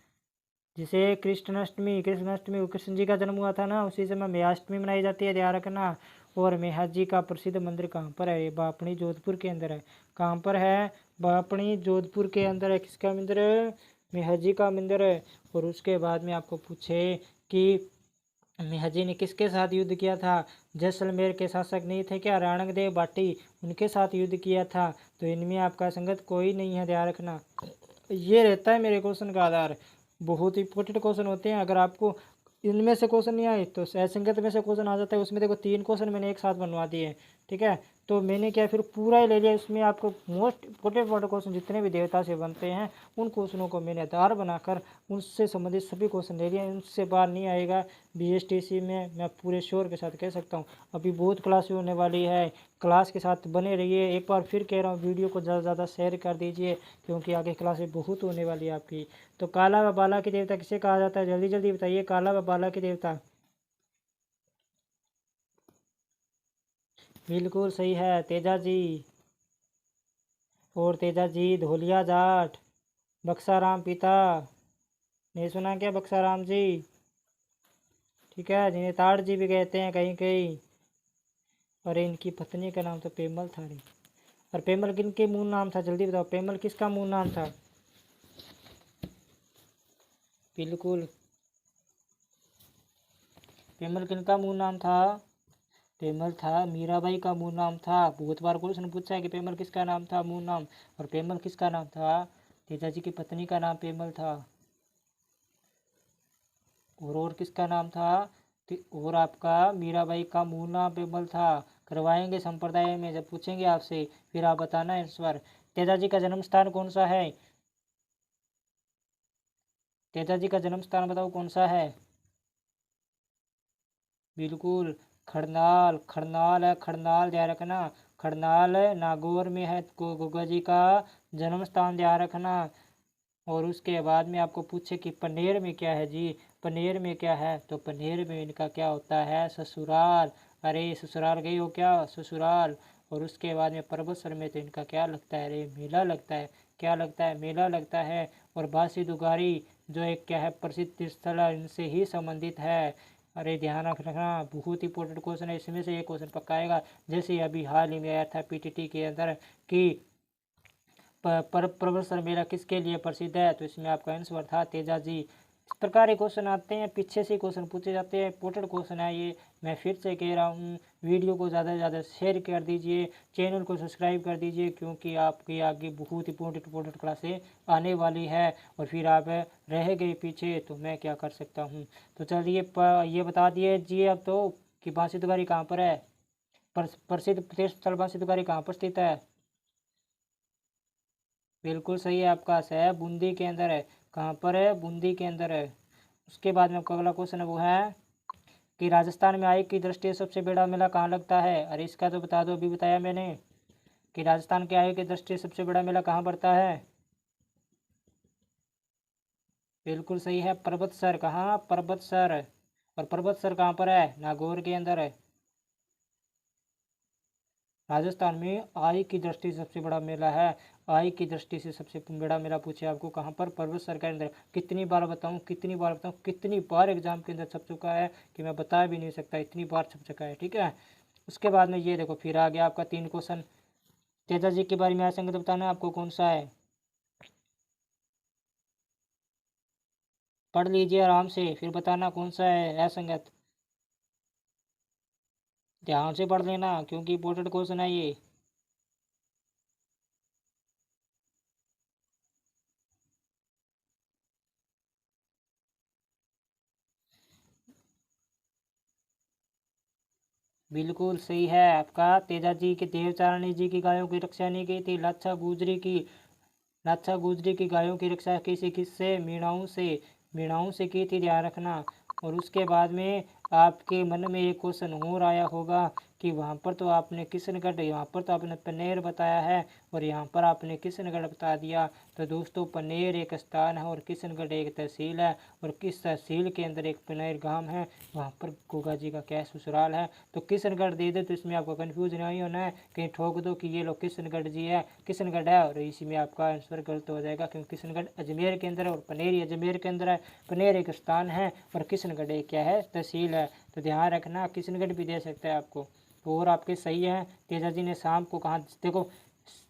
जिसे कृष्णाष्टमी कृष्ण जी का जन्म हुआ था ना, उसी समय मेहाष्टमी मनाई जाती है, ध्यान रखना। और मेहा जी का प्रसिद्ध मंदिर कहाँ पर है? ये बापणी जोधपुर के अंदर है। कहाँ पर है? बापणी जोधपुर के अंदर है। किसका मंदिर है? मेहा जी का मंदिर है। और उसके बाद में आपको पूछे कि मेहा जी ने किसके साथ युद्ध किया था? जैसलमेर के शासक नहीं थे क्या राणकदेव भाटी? उनके साथ युद्ध किया था। तो इनमें आपका संगत कोई नहीं है, ध्यान रखना। ये रहता है मेरे क्वेश्चन का आधार। बहुत इंपॉर्टेंट क्वेश्चन होते हैं। अगर आपको इनमें से क्वेश्चन नहीं आए तो असंगत में से क्वेश्चन आ जाता है। उसमें देखो 3 क्वेश्चन मैंने एक साथ बनवा दिए। ठीक है। तो मैंने क्या फिर पूरा ही ले लिया। इसमें आपको मोस्ट इंपॉर्टेंट क्वेश्चन जितने भी देवता से बनते हैं उन क्वेश्चनों को मैंने आधार बनाकर उनसे संबंधित सभी क्वेश्चन ले लिए। उनसे बाहर नहीं आएगा बीएसटीसी में, मैं पूरे श्योर के साथ कह सकता हूँ। अभी बहुत क्लास होने वाली है, क्लास के साथ बने रहिए। एक बार फिर कह रहा हूँ वीडियो को ज़्यादा से ज़्यादा शेयर कर दीजिए, क्योंकि आगे क्लासें बहुत होने वाली है आपकी। तो काला व बाला के देवता किसे कहा जाता है? जल्दी जल्दी बताइए। काला व बाला के देवता। बिल्कुल सही है, तेजा जी। और तेजा जी धोलिया जाट, बक्साराम पिता। नहीं सुना क्या? बक्साराम जी। ठीक है, जिन्हें ताड़ जी भी कहते हैं कहीं कहीं। और इनकी पत्नी का नाम तो पेमल था रे। और पेमल किन के मूल नाम था? जल्दी बताओ, पेमल किसका मूल नाम था? बिल्कुल, पेमल किन का मूल नाम था? पेमल था मीराबाई का मूल नाम था। बहुत बार क्वेश्चन पूछा है कि पेमल किसका नाम था मूल नाम। और पेमल किसका नाम था? तेजा जी की पत्नी का नाम पेमल था। और किसका नाम था? और आपका मीराबाई का मूल नाम पेमल था। करवाएंगे संप्रदाय में, जब पूछेंगे आपसे फिर आप बताना आंसर। तेजा जी का जन्म स्थान कौन सा है? तेजा जी का जन्म स्थान बताओ कौन सा है? बिल्कुल, खरनाल। खरनाल है, खरनाल, ध्यान रखना। खरनाल नागौर में है गोगा जी का जन्म स्थान, ध्यान रखना। और उसके बाद में आपको पूछे कि पनेर में क्या है जी? पनेर में क्या है? तो पनेर में इनका क्या होता है? ससुराल। अरे ससुराल गई हो क्या? ससुराल। और उसके बाद में परबतसर में तो इनका क्या लगता है रे? मेला लगता है। क्या लगता है? मेला लगता है। और बासी दुगारी जो एक क्या है प्रसिद्ध तीर्थस्थल है, इनसे ही संबंधित है। अरे ध्यान रखना, बहुत इंपॉर्टेंट क्वेश्चन है। इसमें से एक क्वेश्चन पक्का आएगा। जैसे अभी हाल ही में आया था पीटीटी के अंदर कि परबतसर मेला किसके लिए प्रसिद्ध है? तो इसमें आपका आंसर था तेजा जी। इस प्रकार के क्वेश्चन आते हैं, पीछे से क्वेश्चन पूछे जाते हैं, इंपॉर्टेंट क्वेश्चन है ये। मैं फिर से कह रहा हूँ, वीडियो को ज़्यादा से ज़्यादा शेयर कर दीजिए, चैनल को सब्सक्राइब कर दीजिए, क्योंकि आपकी आगे बहुत इंपॉर्टेंट क्लासें आने वाली है और फिर आप रह गए पीछे तो मैं क्या कर सकता हूँ। तो चलिए ये बता दीजिए अब तो कि बांसी तुगारी कहाँ पर है, प्रसिद्ध तीर्थ स्थल बांसी तुगारी कहाँ पर स्थित है। बिल्कुल सही है आपका, है बूंदी के अंदर है। कहाँ पर है, बूंदी के अंदर है। उसके बाद में आपका अगला क्वेश्चन है वो है कि राजस्थान में आय की दृष्टि से सबसे बड़ा मेला कहाँ लगता है। अरे इसका तो बता दो, अभी बताया मैंने कि राजस्थान के आय की दृष्टि से सबसे बड़ा मेला कहाँ पड़ता है। बिल्कुल सही है, पर्वतसर। कहाँ, पर्वतसर। और पर्वतसर कहाँ पर है, नागौर के अंदर है। राजस्थान में आय की दृष्टि से सबसे बड़ा मेला है। आय की दृष्टि से सबसे बड़ा मेला पूछे आपको कहाँ पर, पर्वतसर के अंदर। कितनी बार बताऊँ, कितनी बार बताऊँ, कितनी बार एग्जाम के अंदर छप चुका है कि मैं बता भी नहीं सकता, इतनी बार छप चुका है। ठीक है, उसके बाद में ये देखो फिर आ गया आपका 3 क्वेश्चन। तेजा जी के बारे में असंगत बताना है आपको, कौन सा है। पढ़ लीजिए आराम से, फिर बताना कौन सा है असंगत। ध्यान से पढ़ लेना क्योंकि इंपॉर्टेंट क्वेश्चन है ये। बिल्कुल सही है आपका, तेजा जी के देवचारणी जी की गायों की रक्षा नहीं की थी, लाच्छा गुजरी की गायों की रक्षा किसी किससे, मीणाओं से, मीणाओं से की थी, ध्यान रखना। और उसके बाद में आपके मन में एक क्वेश्चन और आया होगा कि वहाँ पर तो आपने किशनगढ़, यहाँ पर तो आपने पनेर बताया है और यहाँ पर आपने किशनगढ़ बता दिया। तो दोस्तों पनेर एक स्थान है और किशनगढ़ एक तहसील है, और किस तहसील के अंदर एक पनेर गांव है, वहाँ पर गोगा जी का क्या ससुराल है। तो किशनगढ़ दे दे तो इसमें आपको कन्फ्यूज नहीं होना है, कहीं ठोक दो कि ये लोग किशनगढ़ जी है, किशनगढ़ है, और इसी में आपका आंसर गलत हो जाएगा, क्योंकि किशनगढ़ अजमेर के अंदर है और पनेरी अजमेर के अंदर है। पनेर एक स्थान है और किशनगढ़ एक क्या है, तहसील है। तो ध्यान रखना, किशनगढ़ भी दे सकता है आपको। तो और आपके सही है। तेजा जी ने शाम को कहा, देखो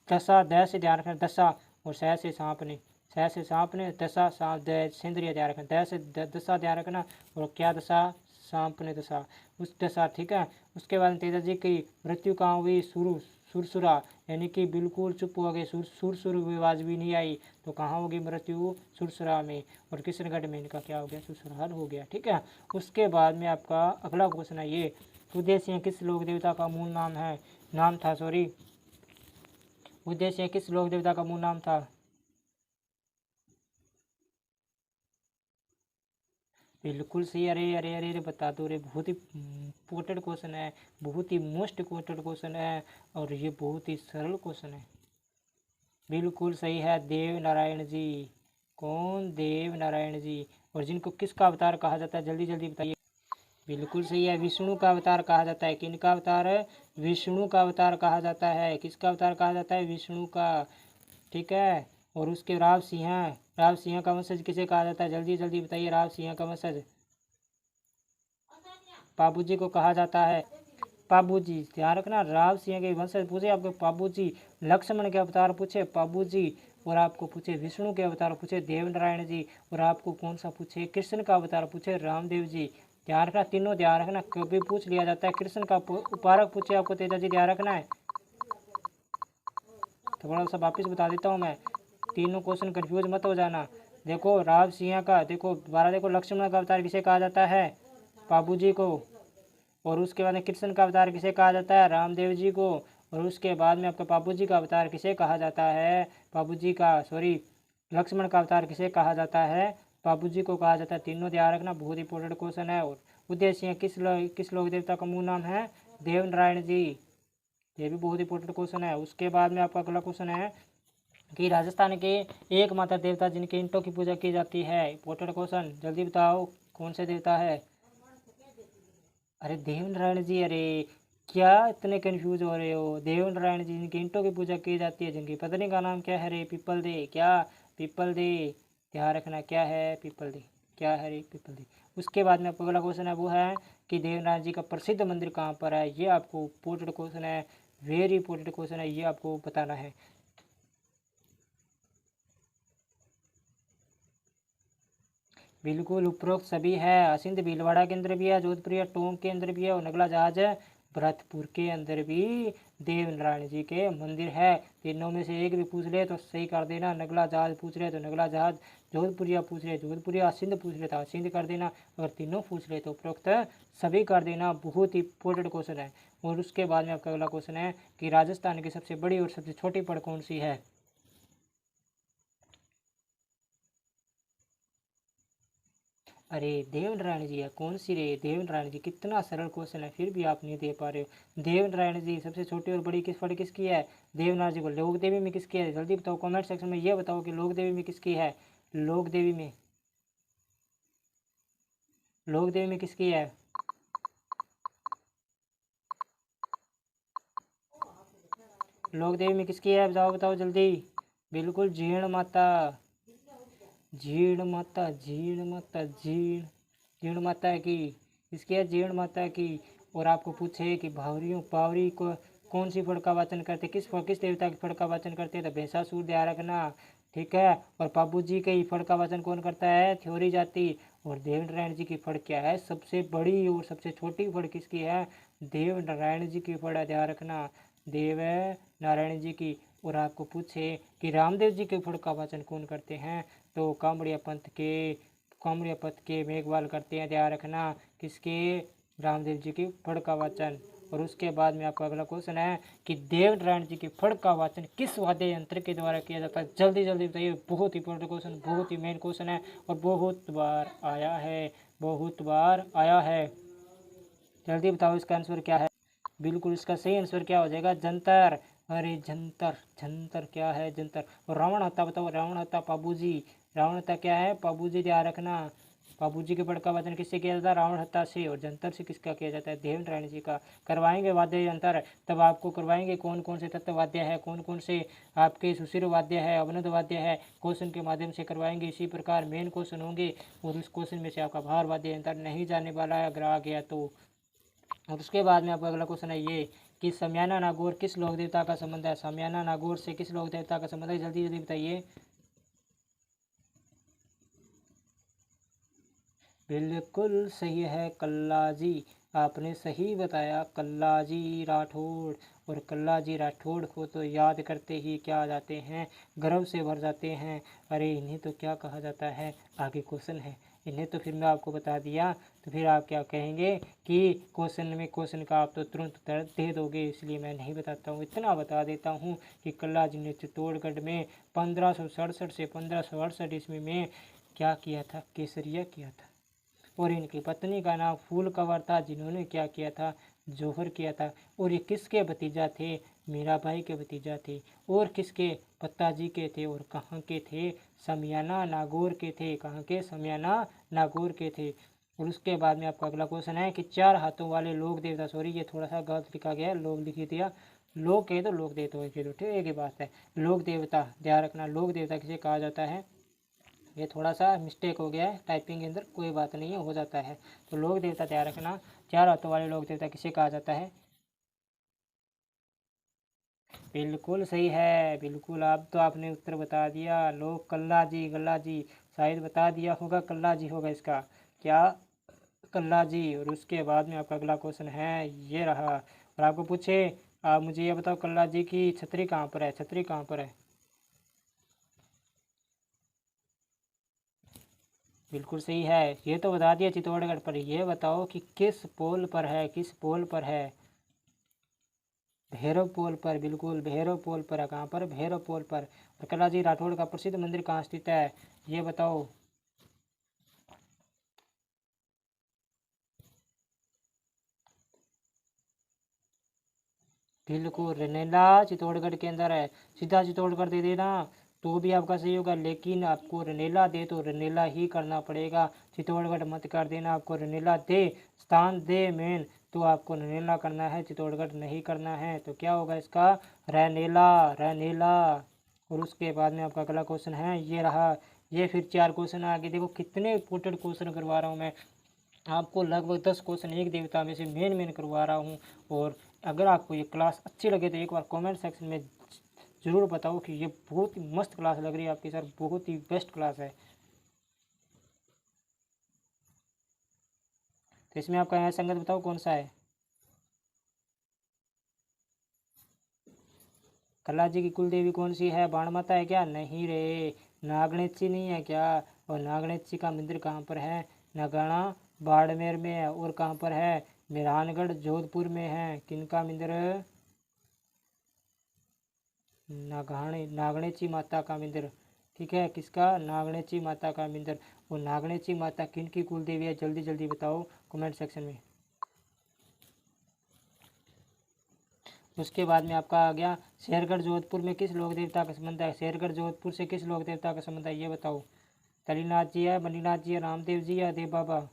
दशा द से ध्यान रखना, दशा, और सह से सांप ने, सह से सांप ने, दशा सेंद्रिय ध्यान रखना, द से दशा ध्यान रखना, और क्या दशा, सांप ने दशा, उस दशा। ठीक है, उसके बाद तेजा जी की मृत्यु कहाँ हुई, सुरसुरा, यानी कि बिल्कुल चुप हो गए, सुर आवाज भी नहीं आई। तो कहाँ होगी मृत्यु, सुरसुरा में, और किशनगढ़ में इनका क्या हो गया, ससुराल हो गया। ठीक है, उसके बाद में आपका अगला क्वेश्चन है ये, उदय सिंह किस लोक देवता का मूल नाम है, नाम था, सॉरी, उदय सिंह किस लोक देवता का मूल नाम था। बिल्कुल सही, अरे अरे अरे अरे बता दो रे, बहुत ही इम्पोर्टेंट क्वेश्चन है, बहुत ही मोस्ट इम्पोर्टेंट क्वेश्चन है, और ये बहुत ही सरल क्वेश्चन है। बिल्कुल सही है, देव नारायण जी। कौन, देव नारायण जी। और जिनको किसका अवतार कहा जाता है, जल्दी जल्दी बताइए। बिल्कुल सही है, विष्णु का अवतार कहा जाता है। किनका अवतार है, विष्णु का अवतार कहा जाता है। किसका अवतार कहा जाता है, विष्णु का। ठीक है, और उसके राव सिंह, राव सिंह का वंशज किसे कहा जाता है, जल्दी जल्दी बताइए। राव सिंह का वंशज पाबू जी को कहा जाता है। पाबू जी, ध्यान रखना, राव सिंह के वंशज पूछे आपको पाबू जी, लक्ष्मण के अवतार पूछे पाबू जी, और आपको पूछे विष्णु के अवतार पूछे देव नारायण जी, और आपको कौन सा पूछे, कृष्ण का अवतार पूछे रामदेव जी। ध्यान रखना, तीनों ध्यान रखना, कभी पूछ लिया जाता है। कृष्ण का उपारक पूछे आपको, तेजा जी ध्यान रखना है। थोड़ा सा वापिस बता देता हूँ मैं, तीनों क्वेश्चन कंफ्यूज मत हो जाना। देखो राव सिंह का, देखो दोबारा देखो, लक्ष्मण का अवतार किसे कहा जाता है, बाबू जी को। और उसके बाद में कृष्ण का अवतार किसे कहा जाता है, रामदेव जी को। और उसके बाद में आपका बाबू जी का अवतार किसे कहा जाता है, बाबू जी का, सॉरी, लक्ष्मण का अवतार किसे कहा जाता है, बाबू जी को कहा जाता है। तीनों ध्यान रखना, बहुत इंपॉर्टेंट क्वेश्चन है। और उदय सिंह किस लोक देवता का मूल नाम है, देव नारायण जी। ये भी बहुत इंपॉर्टेंट क्वेश्चन है। उसके बाद में आपका अगला क्वेश्चन है कि राजस्थान के एकमात्र देवता जिनके ईंटों की पूजा की जाती है, इंपॉर्टेंट क्वेश्चन, जल्दी बताओ कौन से देवता है। अरे देव नारायण जी, अरे क्या इतने कंफ्यूज हो रहे हो, देव नारायण जी जिनकी ईंटों की पूजा की जाती है, जिनकी पत्नी का नाम क्या है रे, पीपल दे, क्या, पीपल दे। ध्यान रखना, क्या है, पीपल दे, क्या है रे, पीपल दे। उसके बाद में आपको अगला क्वेश्चन है वो है कि देवनारायण जी का प्रसिद्ध मंदिर कहाँ पर है। ये आपको इंपॉर्टेंट क्वेश्चन है, वेरी इंपॉर्टेंट क्वेश्चन है, ये आपको बताना है। बिल्कुल उपरोक्त सभी है। असिंध भीलवाड़ा के अंदर भी है, जोधपुर टोंक के अंदर भी है और नगला जहाज भरतपुर के अंदर भी देव नारायण जी के मंदिर है। तीनों में से एक भी पूछ ले तो सही कर देना। नगला जहाज पूछ रहे तो नगला जहाज, जोधपुरिया पूछ रहे जोधपुरिया, सिंध पूछ रहे तो सिंध कर देना। अगर तीनों पूछ रहे तो उपरोक्त सभी कर देना। बहुत ही इंपॉर्टेंट क्वेश्चन है। और उसके बाद में आपका अगला क्वेश्चन है कि राजस्थान की सबसे बड़ी और सबसे छोटी पड़ कौन सी है। अरे देव नारायण जी है, कौन सी रे देव नारायण जी। कितना सरल क्वेश्चन है फिर भी आप नहीं दे पा रहे हो। देव नारायण जी सबसे छोटी और बड़ी किस पड़ किसकी है। देव नारायण जी को लोक देवी में किसकी है, जल्दी बताओ कमेंट सेक्शन में ये बताओ कि लोक देवी में किसकी है। लोक देवी में, लोक देवी में किसकी है। लोक देवी में किसकी है बताओ बताओ जल्दी। बिल्कुल जीर्ण माता, जीर्ण माता, जीर्ण माता, जीर्ण, जीर्ण माता की, इसकी है जीर्ण माता की। और आपको पूछे कि भावरियों पावरी को कौन सी फड़ का वाचन करते, किस देवता की फड़ का वाचन करते हैं, तो भैंसासुर ध्यान रखना, ठीक है। और बाबू जी के फड़ का वाचन कौन करता है, थ्योरी जाति। और देव नारायण जी की फड़ क्या है, सबसे बड़ी और सबसे छोटी फड़ किसकी है, देव नारायण जी की फड़ है, ध्यान रखना, देव नारायण जी की। और आपको पूछे कि रामदेव जी के फड़ का वाचन कौन करते हैं, तो कामड़िया पंथ के मेघवाल करते हैं, ध्यान रखना, किसके, रामदेव जी की फड़ का वाचन। और उसके बाद में आपका अगला क्वेश्चन है कि देव नारायण जी की फड़ का वाचन किस वाद्य यंत्र के द्वारा किया जाता है, जल्दी जल्दी बताइए। बहुत ही इंपॉर्टेंट क्वेश्चन, बहुत ही मेन क्वेश्चन है और बहुत बार आया है, बहुत बार आया है। जल्दी बताओ इसका आंसर क्या है। बिल्कुल इसका सही आंसर क्या हो जाएगा, जंतर। अरे जंतर, जंतर क्या है, जंतर। और रावण हत्ता बताओ, रावण हत्ता पाबूजी, रावण हत्ता क्या है, पाबूजी, ध्यान रखना। पाबूजी के पद का वचन किससे किया जाता है, रावण हत्ता से। और जंतर से किसका किया जाता है, देव नारायण जी का। करवाएंगे वाद्य यंत्र, तब आपको करवाएंगे कौन कौन से तत्व वाद्य है, कौन कौन से आपके सुशिर वाद्य है, अवनद वाद्य है, क्वेश्चन के माध्यम से करवाएंगे। इसी प्रकार मेन क्वेश्चन होंगे और उस क्वेश्चन में से आपका भार वाद्य यंत्र नहीं जाने वाला है अगर आ गया तो। और उसके बाद में आपका अगला क्वेश्चन है ये कि समयाना नागौर किस लोक देवता का संबंध है। समयाना नागौर से किस लोक देवता का संबंध है, जल्दी जल्दी बताइए। बिल्कुल सही है कल्लाजी, आपने सही बताया, कल्लाजी राठौड़। और कल्लाजी राठौड़ को तो याद करते ही क्या आ जाते हैं, गर्व से भर जाते हैं। अरे इन्हें तो क्या कहा जाता है, आगे क्वेश्चन है, इन्हें तो फिर मैं आपको बता दिया तो फिर आप क्या कहेंगे कि क्वेश्चन का आप तो तुरंत उत्तर दे दोगे, इसलिए मैं नहीं बताता हूँ। इतना बता देता हूँ कि कल्लाजी ने चित्तौड़गढ़ में 1567 से 1568 ईस्वी में क्या किया था, केसरिया किया था। और इनकी पत्नी का नाम फूल कंवर था, जिन्होंने क्या किया था, जौहर किया था। और ये किसके भतीजा थे, मीराबाई के भतीजा थे। और किसके, पत्ताजी के थे। और कहाँ के थे, समियाना नागौर के थे। कहाँ के, समियाना नागौर के थे। और उसके बाद में आपका अगला क्वेश्चन है कि चार हाथों वाले लोक देवता, सॉरी ये थोड़ा सा गलत लिखा गया है, लोग लिख दिया, लोग कहे तो लोक देवता ठीक है, एक ही बात है। लोक देवता, ध्यान रखना, लोक देवता किसे कहा जाता है, ये थोड़ा सा मिस्टेक हो गया है टाइपिंग के अंदर, कोई बात नहीं है, हो जाता है। तो लोक देवता ध्यान रखना, चार हाथों वाले लोक देवता किसे कहा जाता है। बिल्कुल सही है, बिल्कुल। आप तो आपने उत्तर बता दिया, लोग कल्ला जी, गल्ला जी, शायद बता दिया होगा, कल्ला जी होगा इसका, क्या, कल्ला जी। और उसके बाद में आपका अगला क्वेश्चन है ये रहा। और आपको पूछे, आप मुझे ये बताओ कल्ला जी की छतरी कहाँ पर है, छतरी कहाँ पर है। बिल्कुल सही है, ये तो बता दिया चित्तौड़गढ़ पर। ये बताओ कि किस पोल पर है, किस पोल पर है, भैरव पोल पर, बिल्कुल भैरव पोल पर है। कहाँ पर, भैरव पोल पर। और कलाजी राठौड़ का प्रसिद्ध मंदिर कहाँ स्थित है, ये बताओ। बिल्कुल रनेला चित्तौड़गढ़ के अंदर है। सीधा चित्तौड़गढ़ दे देना तो भी आपका सही होगा, लेकिन आपको रनेला दे तो रनेला ही करना पड़ेगा, चित्तौड़गढ़ मत कर देना। आपको रनेला दे, स्थान दे मेन, तो आपको रनेला करना है, चित्तौड़गढ़ नहीं करना है। तो क्या होगा इसका, रनेला, रनेला। और उसके बाद में आपका अगला क्वेश्चन है ये रहा। ये फिर चार क्वेश्चन आगे देखो, कितने इंपॉर्टेंट क्वेश्चन करवा रहा हूँ मैं आपको, लगभग 10 क्वेश्चन एक देवता में से मेन मेन करवा रहा हूँ। और अगर आपको ये क्लास अच्छी लगे तो एक बार कमेंट सेक्शन में ज़रूर बताओ कि ये बहुत ही मस्त क्लास लग रही है आपकी सर, बहुत ही बेस्ट क्लास है। तो इसमें आपका न्याय संगत बताओ कौन सा है। कल्ला जी की कुल देवी कौन सी है, बाण माता है क्या, नहीं रे। नागणेश जी नहीं है क्या, और नागणेश जी का मंदिर कहाँ पर है, नगाना बाड़मेर में है। और कहाँ पर है, मेहरानगढ़ जोधपुर में है। किनका मंदिर, नागणेची माता का मंदिर, ठीक है। किसका, नागणेची माता का मंदिर। और नागणेची माता किन की कुल देवी है, जल्दी जल्दी बताओ कमेंट सेक्शन में। उसके बाद में आपका आ गया शेरगढ़ जोधपुर में किस लोक देवता का संबंध है, शेरगढ़ जोधपुर से किस लोक देवता का संबंध है ये बताओ। तलीनाथ जी है, मणिनाथ जी है, रामदेव जी या देव बाबा।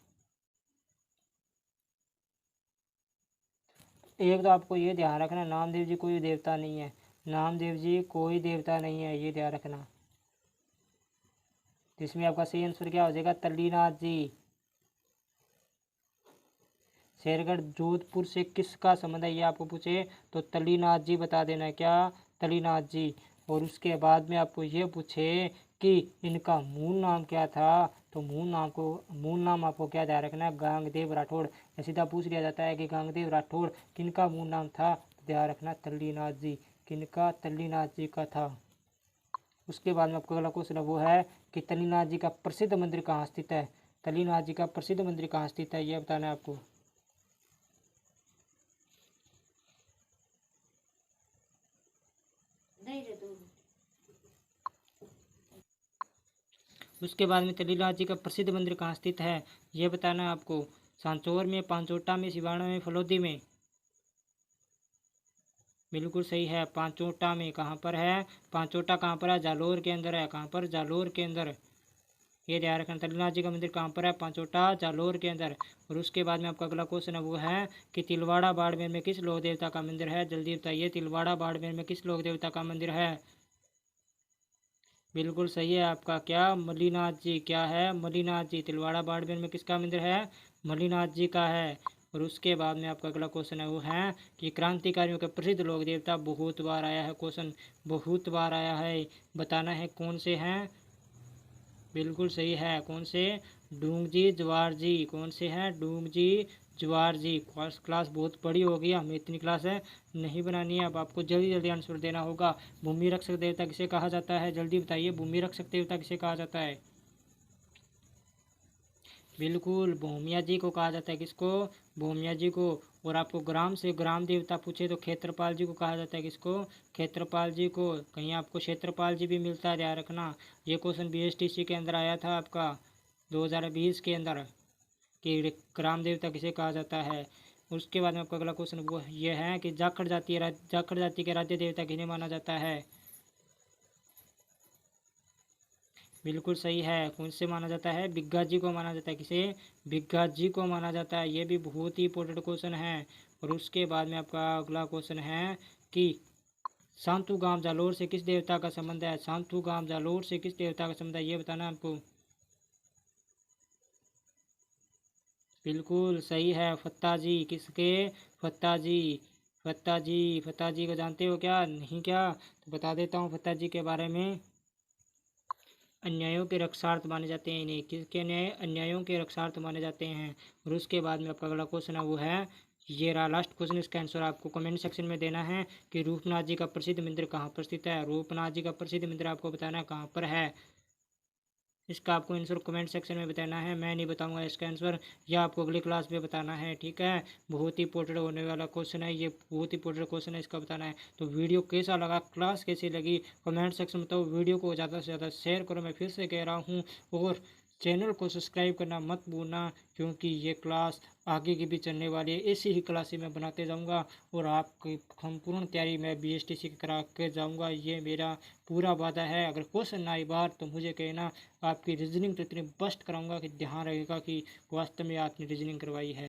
एक तो आपको ये ध्यान रखना, नामदेव जी कोई देवता नहीं है, नामदेव जी कोई देवता नहीं है, ये ध्यान रखना। जिसमें आपका सही आंसर क्या हो जाएगा, तलीनाथ जी। शेरगढ़ जोधपुर से किसका संबंध है ये आपको पूछे तो तलीनाथ जी बता देना, क्या, तलीनाथ जी। और उसके बाद में आपको ये पूछे कि इनका मूल नाम क्या था, तो मूल नाम आपको क्या ध्यान रखना है, गांगदेव राठौड़। सीधा पूछ लिया जाता है कि गांगदेव राठौड़ किनका मूल नाम था, ध्यान रखना तल्लीनाथ जी, किनका, तल्लीनाथ जी का था। उसके बाद में आपको अगला क्वेश्चन वो है कि तल्लीनाथ जी का प्रसिद्ध मंदिर कहाँ स्थित है, तल्लीनाथ जी का प्रसिद्ध मंदिर कहाँ स्थित है यह बताना है आपको। उसके बाद में तलीनाथ जी का प्रसिद्ध मंदिर कहाँ स्थित है ये बताना है आपको। सांचौर में, पांचोटा में, सिवाड़ा में, फलोदी में। बिल्कुल सही है, पांचोटा में। कहाँ पर है, पांचोटा कहाँ पर है, जालोर के अंदर है। कहाँ पर, जालोर के अंदर। ये ध्यान रखना, तलीनाथ जी का मंदिर कहाँ पर है, पांचोटा जालोर के अंदर। और उसके बाद में आपका अगला क्वेश्चन है वो है कि तिलवाड़ा बाड़मेर में किस लोक देवता का मंदिर है, जल्दी बताइए। तिलवाड़ा बाड़मेर में किस लोक देवता का मंदिर है। बिल्कुल सही है आपका, क्या, मल्लीनाथ जी। क्या है, मल्लीनाथ जी। तिलवाड़ा बाड़मेर में किसका मंदिर है, मल्लीनाथ जी का है। और उसके बाद में आपका अगला क्वेश्चन है वो है कि क्रांतिकारियों के प्रसिद्ध लोक देवता, बहुत बार आया है क्वेश्चन, बहुत बार आया है, बताना है कौन से हैं। बिल्कुल सही है, कौन से, डूंगजी जवार जी। कौन से हैं, डूंगजी जवार जी। क्लास बहुत बड़ी हो गई, हमें इतनी क्लास है नहीं बनानी है, अब आपको जल्दी जल्दी आंसर देना होगा। भूमि रक्षक देवता किसे कहा जाता है, जल्दी बताइए, भूमि रक्षक देवता किसे कहा जाता है। बिल्कुल, भूमिया जी को कहा जाता है, किसको, भूमिया जी को। और आपको ग्राम से ग्राम देवता पूछे तो क्षेत्रपाल जी को कहा जाता है, किसको, क्षेत्रपाल जी को। कहीं आपको क्षेत्रपाल जी भी मिलता है, ध्यान रखना। ये क्वेश्चन BSTC के अंदर आया था आपका 2020 के अंदर कि ग्राम देवता किसे कहा जाता है। उसके बाद में आपका अगला क्वेश्चन वो ये है कि जाखड़ जाति के राज्य देवता किन्हें माना जाता है। बिल्कुल सही है, कौन से माना जाता है, बिग्गा जी को माना जाता है, किसे, बिग्गा जी को माना जाता है। ये भी बहुत ही इंपॉर्टेंट क्वेश्चन है। और उसके बाद में आपका अगला क्वेश्चन है कि सांतु गांव जालोर से किस देवता का संबंध है, सांतु गांव जालोर से किस देवता का संबंध है ये बताना है आपको। बिल्कुल सही है, फत्ता जी। किसके, फत्ता जी, फत्ता जी। फत्ता जी को जानते हो क्या, नहीं क्या, तो बता देता हूँ फत्ता जी के बारे में। अन्यायों के रक्षार्थ माने जाते हैं इन्हें, किसके न्याय, अन्यायों के रक्षार्थ माने जाते हैं। और उसके बाद में आपका अगला क्वेश्चन है वो है, ये रहा लास्ट क्वेश्चन, इसका आंसर आपको कमेंट सेक्शन में देना है कि रूपनाथ जी का प्रसिद्ध मंदिर कहाँ पर स्थित है। रूपनाथ जी का प्रसिद्ध मंदिर आपको बताना है कहाँ पर है, इसका आपको आंसर कमेंट सेक्शन में बताना है। मैं नहीं बताऊंगा इसका आंसर, या आपको अगली क्लास में बताना है, ठीक है। बहुत ही इंपॉर्टेंट होने वाला क्वेश्चन है ये, बहुत ही इंपॉर्टेंट क्वेश्चन है, इसका बताना है। तो वीडियो कैसा लगा, क्लास कैसी लगी, कमेंट सेक्शन में बताओ। वीडियो को ज़्यादा से ज़्यादा शेयर करो, मैं फिर से कह रहा हूँ। और चैनल को सब्सक्राइब करना मत भूलना, क्योंकि ये क्लास आगे की भी चलने वाली है। ऐसी ही क्लासें मैं बनाते जाऊंगा और आपकी संपूर्ण तैयारी मैं BSTC करा के जाऊंगा, ये मेरा पूरा वादा है। अगर क्वेश्चन ना आई बार तो मुझे कहना, आपकी रीजनिंग तो इतनी बस्ट कराऊंगा कि ध्यान रहेगा कि वास्तव में आपने रीजनिंग करवाई है।